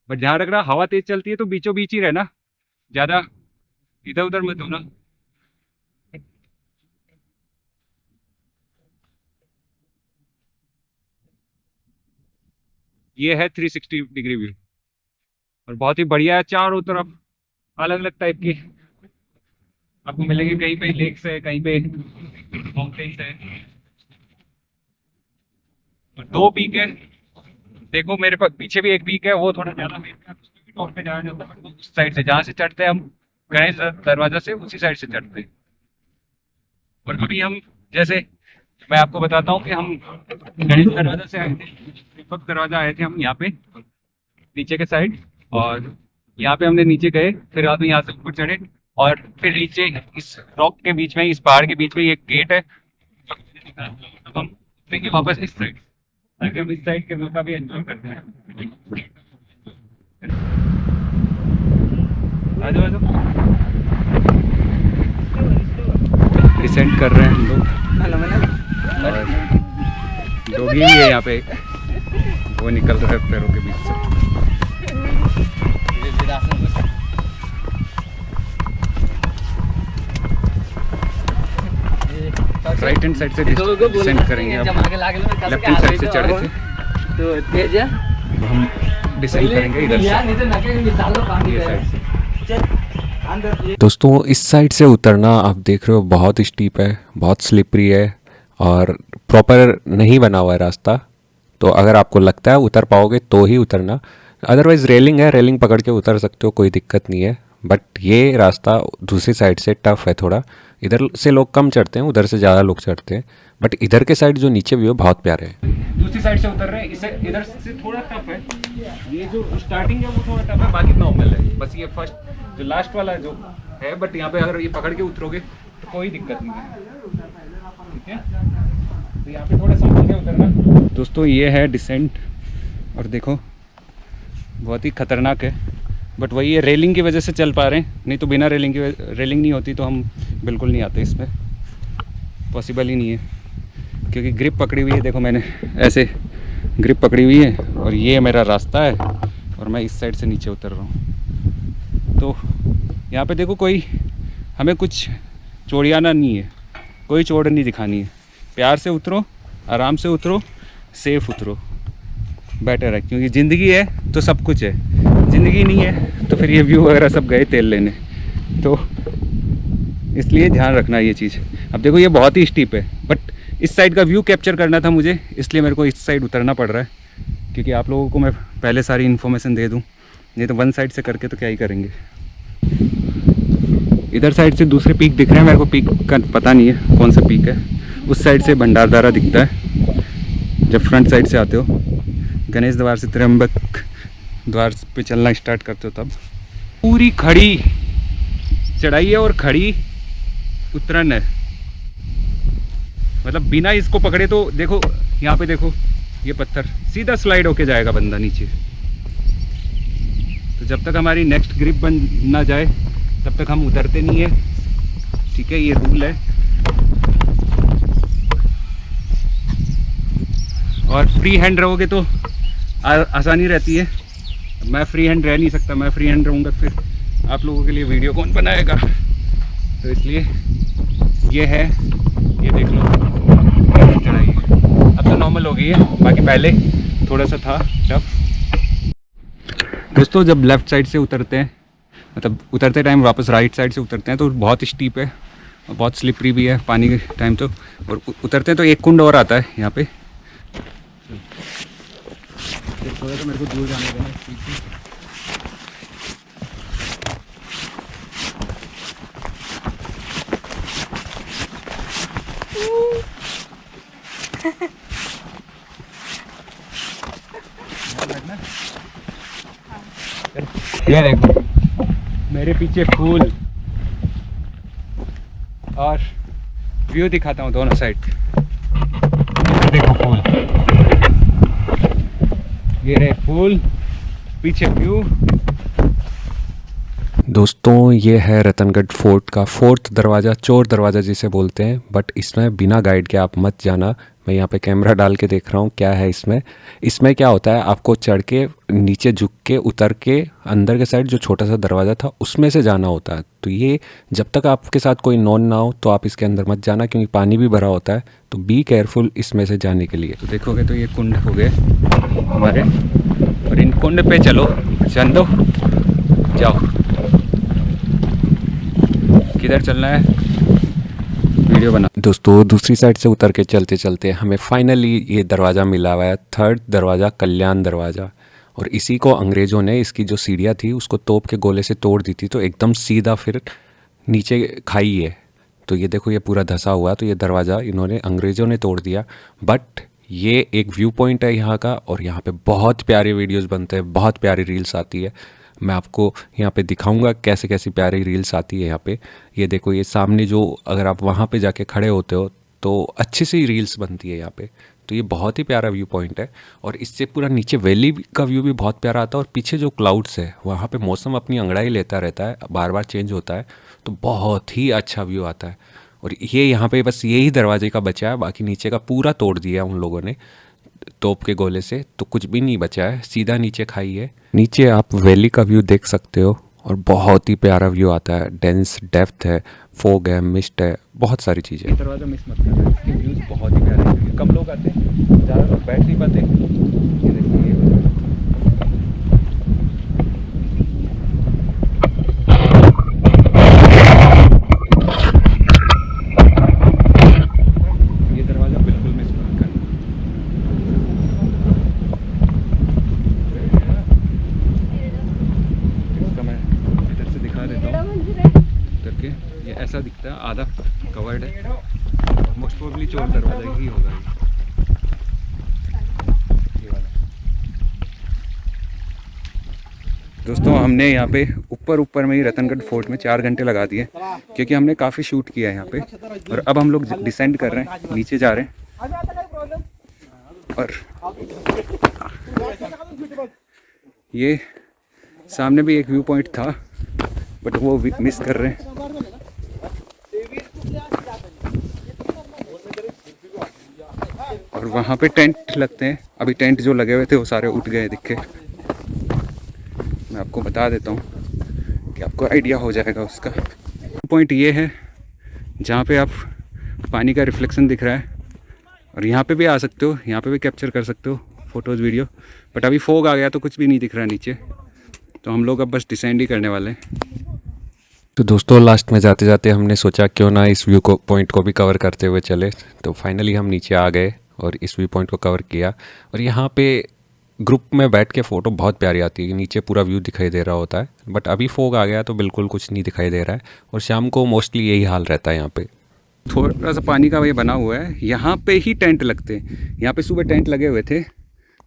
बट ध्यान रखना हवा तेज चलती है तो बीचों बीच ही रहना, ज़्यादा इधर उधर मत होना। ये है 360 डिग्री व्यू, और बहुत ही बढ़िया है। चारों तरफ अलग अलग टाइप की आपको मिलेगी, कहीं पे लेक्स है, कहीं पे माउंटेन्स है, और दो पीक है। देखो मेरे पास पीछे भी एक पीक है, वो थोड़ा ज्यादा टॉप पे जाया जाता है, उस साइड से जहाँ से चढ़ते हैं हम गणेश दरवाजा से, उसी साइड से चढ़ते हैं। और अभी हम जैसे मैं आपको बताता हूँ कि हम गणेश दरवाजा से आए थे, दीपक दरवाजा आए थे हम यहाँ पे नीचे के साइड, और यहाँ पे हमने नीचे गए, फिर बाद में यहाँ से ऊपर चढ़े, और फिर नीचे इस रॉक के बीच में, इस पहाड़ के बीच में एक गेट है। अब हम देखिए वापस इस साइड, ताकि हम इस साइड के व्यू का भी एंजॉय करते हैं। आ जाओ आ जाओ। डिसेंड कर रहे हैं हम लोग, और डॉगी भी है यहाँ पे, वो निकल रहा है पैरों के बीच से। राइट हैंड साइड से डिसेंड करेंगे, अब लेफ्ट हैंड साइड से चढ़े थे तो तेज है, हम डिसेंड करेंगे इधर से, ये साइड से। दोस्तों इस साइड से उतरना आप देख रहे हो बहुत स्टीप है, बहुत स्लिपरी है, और प्रॉपर नहीं बना हुआ है रास्ता। तो अगर आपको लगता है उतर पाओगे तो ही उतरना, अदरवाइज़ रेलिंग है, रेलिंग पकड़ के उतर सकते हो, कोई दिक्कत नहीं है। बट ये रास्ता दूसरी साइड से टफ़ है थोड़ा, इधर से लोग कम चढ़ते हैं, उधर से ज़्यादा लोग चढ़ते हैं, बट इधर के साइड जो नीचे व्यू बहुत प्यारे है। दूसरी साइड से उतर रहे हैं, इसे इधर से थोड़ा टफ है, ये जो स्टार्टिंग है वो थोड़ा टफ है, बाकी नॉर्मल है। बस ये फर्स्ट जो लास्ट वाला जो है, बट यहाँ पे अगर ये पकड़ के उतरोगे तो कोई दिक्कत नहीं है, ठीक है। तो यहाँ पे थोड़ा संभल के उतरना। दोस्तों ये है डिसेंट, और देखो बहुत ही खतरनाक है, बट वही है रेलिंग की वजह से चल पा रहे हैं, नहीं तो बिना रेलिंग की, रेलिंग नहीं होती तो हम बिल्कुल नहीं आते इसमें, पॉसिबल ही नहीं है, क्योंकि ग्रिप पकड़ी हुई है। देखो मैंने ऐसे ग्रिप पकड़ी हुई है, और ये मेरा रास्ता है, और मैं इस साइड से नीचे उतर रहा हूँ। तो यहाँ पे देखो कोई हमें कुछ चोड़ियाना नहीं है, कोई चोड़ नहीं दिखानी है, प्यार से उतरो, आराम से उतरो, सेफ उतरो, बेटर है। क्योंकि ज़िंदगी है तो सब कुछ है, ज़िंदगी नहीं है तो फिर ये व्यू वगैरह सब गए तेल लेने, तो इसलिए ध्यान रखना ये चीज़। अब देखो ये बहुत ही स्टीप है, बट इस साइड का व्यू कैप्चर करना था मुझे, इसलिए मेरे को इस साइड उतरना पड़ रहा है, क्योंकि आप लोगों को मैं पहले सारी इन्फॉर्मेशन दे दूँ, नहीं तो वन साइड से करके तो क्या ही करेंगे। इधर साइड से दूसरे पीक दिख रहे हैं, मेरे को पीक का पता नहीं है कौन सा पीक है। उस साइड से भंडारदारा दिखता है जब फ्रंट साइड से आते हो, गणेश द्वार से त्र्यंबक द्वार पे चलना स्टार्ट करते हो तब। पूरी खड़ी चढ़ाई है और खड़ी उतरन है, मतलब बिना इसको पकड़े तो देखो यहाँ पे देखो ये पत्थर सीधा स्लाइड होके जाएगा बंदा नीचे, तो जब तक हमारी नेक्स्ट ग्रिप बन ना जाए तब तक हम उतरते नहीं है, ठीक है, ये रूल है। और फ्री हैंड रहोगे तो आसानी रहती है। मैं फ्री हैंड रह नहीं सकता, मैं फ्री हैंड रहूँगा फिर आप लोगों के लिए वीडियो कौन बनाएगा, तो इसलिए ये है, ये देख लो चढ़ाई है। अब तो नॉर्मल हो गई है, बाकी पहले थोड़ा सा था टफ। दोस्तों जब लेफ़्ट साइड से उतरते हैं, मतलब उतरते टाइम वापस राइट साइड से उतरते हैं तो बहुत स्टीप है और बहुत स्लिपरी भी है पानी के टाइम तो। और उतरते हैं तो एक कुंड और आता है यहाँ पे, थोड़ा सा मेरे को दूर जाने देना स्पीड से। ये देखो मेरे पीछे फूल और व्यू दिखाता हूँ दोनों साइड। ये देखो फूल, ये रहे फूल, पीछे व्यू। दोस्तों ये है रतनगढ़ फोर्ट का 4th दरवाज़ा, चोर दरवाज़ा जिसे बोलते हैं। बट इसमें बिना गाइड के आप मत जाना। मैं यहाँ पे कैमरा डाल के देख रहा हूँ क्या है इसमें। इसमें क्या होता है, आपको चढ़ के नीचे झुक के उतर के अंदर के साइड जो छोटा सा दरवाज़ा था उसमें से जाना होता है। तो ये जब तक आपके साथ कोई नॉन ना हो तो आप इसके अंदर मत जाना, क्योंकि पानी भी भरा होता है। तो बी केयरफुल इसमें से जाने के लिए। तो देखोगे तो ये कुंड हो गए हमारे, और इन कुंड पे चलो, चंदो जाओ, किधर चलना है वीडियो बना। दोस्तों दूसरी साइड से उतर के चलते चलते हमें फाइनली ये दरवाज़ा मिला हुआ है, 3rd दरवाज़ा, कल्याण दरवाज़ा। और इसी को अंग्रेज़ों ने, इसकी जो सीढ़ियाँ थी उसको तोप के गोले से तोड़ दी थी, तो एकदम सीधा फिर नीचे खाई है। तो ये देखो ये पूरा धंसा हुआ, तो ये दरवाज़ा इन्होंने अंग्रेज़ों ने तोड़ दिया। बट ये एक व्यू पॉइंट है यहाँ का, और यहाँ पे बहुत प्यारे वीडियोस बनते हैं, बहुत प्यारी रील्स आती है। मैं आपको यहाँ पे दिखाऊंगा कैसे कैसी प्यारी रील्स आती है यहाँ पे। ये देखो ये सामने जो, अगर आप वहाँ पे जाके खड़े होते हो तो अच्छी सी रील्स बनती है यहाँ पे। तो ये बहुत ही प्यारा व्यू पॉइंट है, और इससे पूरा नीचे वैली का व्यू भी बहुत प्यारा आता है। और पीछे जो क्लाउड्स है वहाँ पे मौसम अपनी अंगड़ाई लेता रहता है, बार बार चेंज होता है, तो बहुत ही अच्छा व्यू आता है। और ये यहाँ पे बस यही दरवाजे का बचा है, बाकी नीचे का पूरा तोड़ दिया उन लोगों ने तोप के गोले से, तो कुछ भी नहीं बचा है, सीधा नीचे खाई है। नीचे आप वैली का व्यू देख सकते हो, और बहुत ही प्यारा व्यू आता है। डेंस डेप्थ है, फोग है, मिस्ट है, बहुत सारी चीज़ें। ये दरवाज़ा मिस मत करना, इसके व्यूज़ बहुत ही प्यारे हैं। कम लोग आते हैं, ज़्यादा लोग बैठ नहीं पाते। ये देखिए ये दरवाज़ा बिल्कुल मिस मत करना। इसका मैं इधर से दिखा देता हूँ करके। ये ऐसा दिखता है, आधा कवर्ड है, मोस्ट प्रोबेबली चोर दरवाज़ा ही होगा ये वाला। दोस्तों हमने यहाँ पे ऊपर में ही रतनगढ़ फोर्ट में 4 घंटे लगा दिए, क्योंकि हमने काफ़ी शूट किया है यहाँ पे। और अब हम लोग डिसेंड कर रहे हैं, नीचे जा रहे हैं। और ये सामने भी एक व्यू पॉइंट था, बट वो मिस कर रहे हैं। और वहाँ पे टेंट लगते हैं, अभी टेंट जो लगे हुए थे वो सारे उठ गए दिखे। मैं आपको बता देता हूँ कि आपको आइडिया हो जाएगा उसका। पॉइंट ये है जहाँ पे आप पानी का रिफ्लेक्शन दिख रहा है, और यहाँ पे भी आ सकते हो, यहाँ पे भी कैप्चर कर सकते हो फ़ोटोज़ वीडियो। बट अभी फोग आ गया तो कुछ भी नहीं दिख रहा नीचे, तो हम लोग अब बस डिसेंड ही करने वाले हैं। तो दोस्तों लास्ट में जाते जाते हमने सोचा क्यों ना इस व्यू को पॉइंट को भी कवर करते हुए चले। तो फाइनली हम नीचे आ गए और इस व्यू पॉइंट को कवर किया। और यहाँ पे ग्रुप में बैठ के फ़ोटो बहुत प्यारी आती है, नीचे पूरा व्यू दिखाई दे रहा होता है। बट अभी फोग आ गया तो बिल्कुल कुछ नहीं दिखाई दे रहा है, और शाम को मोस्टली यही हाल रहता है यहाँ पे। थोड़ा सा पानी का ये बना हुआ है, यहाँ पे ही टेंट लगते हैं। यहाँ पे सुबह टेंट लगे हुए थे,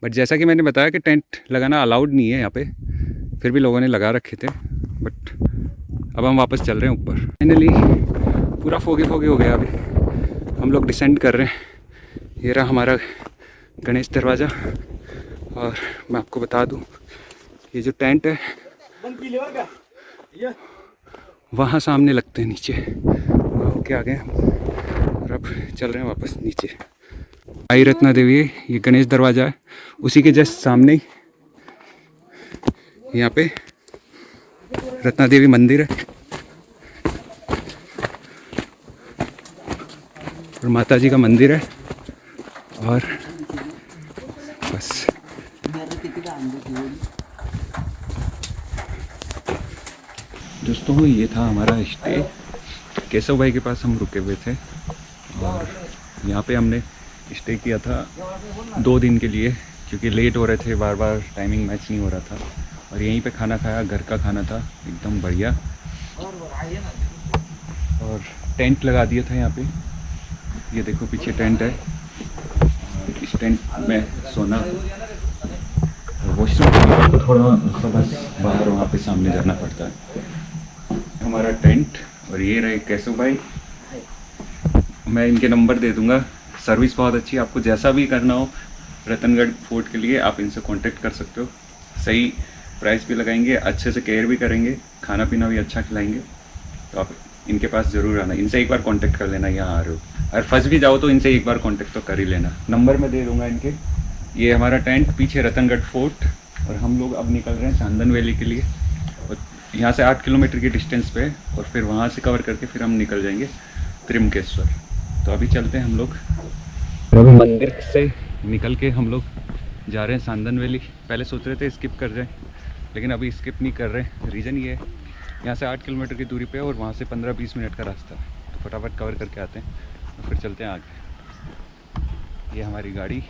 बट जैसा कि मैंने बताया कि टेंट लगाना अलाउड नहीं है यहाँ पे, फिर भी लोगों ने लगा रखे थे। बट अब हम वापस चल रहे हैं ऊपर। फाइनली पूरा फोगे हो गया, अभी हम लोग डिसेंड कर रहे हैं। ये रहा हमारा गणेश दरवाज़ा। और मैं आपको बता दूं, ये जो टेंट है वहाँ सामने लगते हैं नीचे, वहाँ होके आ गए हम और अब चल रहे हैं वापस नीचे। आई रत्ना देवी, ये गणेश दरवाज़ा है, उसी के जस्ट सामने ही यहाँ पे रत्ना देवी मंदिर है और माता जी का मंदिर है। और बस दोस्तों, ये था हमारा स्टे। केशव भाई के पास हम रुके हुए थे और यहाँ पे हमने स्टे किया था 2 दिन के लिए, क्योंकि लेट हो रहे थे, बार बार टाइमिंग मैच नहीं हो रहा था। और यहीं पे खाना खाया, घर का खाना था एकदम बढ़िया। और टेंट लगा दिया था यहाँ पे, ये देखो पीछे टेंट है और इस टेंट में सोना। वॉशरूम थोड़ा बस बाहर वहाँ पे सामने जाना पड़ता है। हमारा टेंट और ये रहे केशव भाई, मैं इनके नंबर दे दूंगा। सर्विस बहुत अच्छी है, आपको जैसा भी करना हो रतनगढ़ फोर्ट के लिए आप इनसे कांटेक्ट कर सकते हो। सही प्राइस भी लगाएंगे, अच्छे से केयर भी करेंगे, खाना पीना भी अच्छा खिलाएंगे। तो आप इनके पास ज़रूर आना, इनसे एक बार कांटेक्ट कर लेना यहाँ आ रहे हो। अगर फंस भी जाओ तो इनसे एक बार कांटेक्ट तो कर ही लेना। नंबर मैं दे दूंगा इनके। ये हमारा टेंट, पीछे रतनगढ़ फोर्ट और हम लोग अब निकल रहे हैं चांदन वैली के लिए। और यहाँ से 8 किलोमीटर की डिस्टेंस पे और फिर वहाँ से कवर करके फिर हम निकल जाएंगे त्रिमकेश्वर। तो अभी चलते हैं हम लोग। अभी मंदिर से निकल के हम लोग जा रहे हैं चांदन वैली। पहले सोच रहे थे स्किप कर जाएं, लेकिन अभी स्किप नहीं कर रहे। रीज़न ये है, यहाँ से 8 किलोमीटर की दूरी पे है और वहाँ से 15-20 मिनट का रास्ता है। तो फटाफट कवर करके आते हैं और फिर चलते हैं आगे। ये हमारी गाड़ी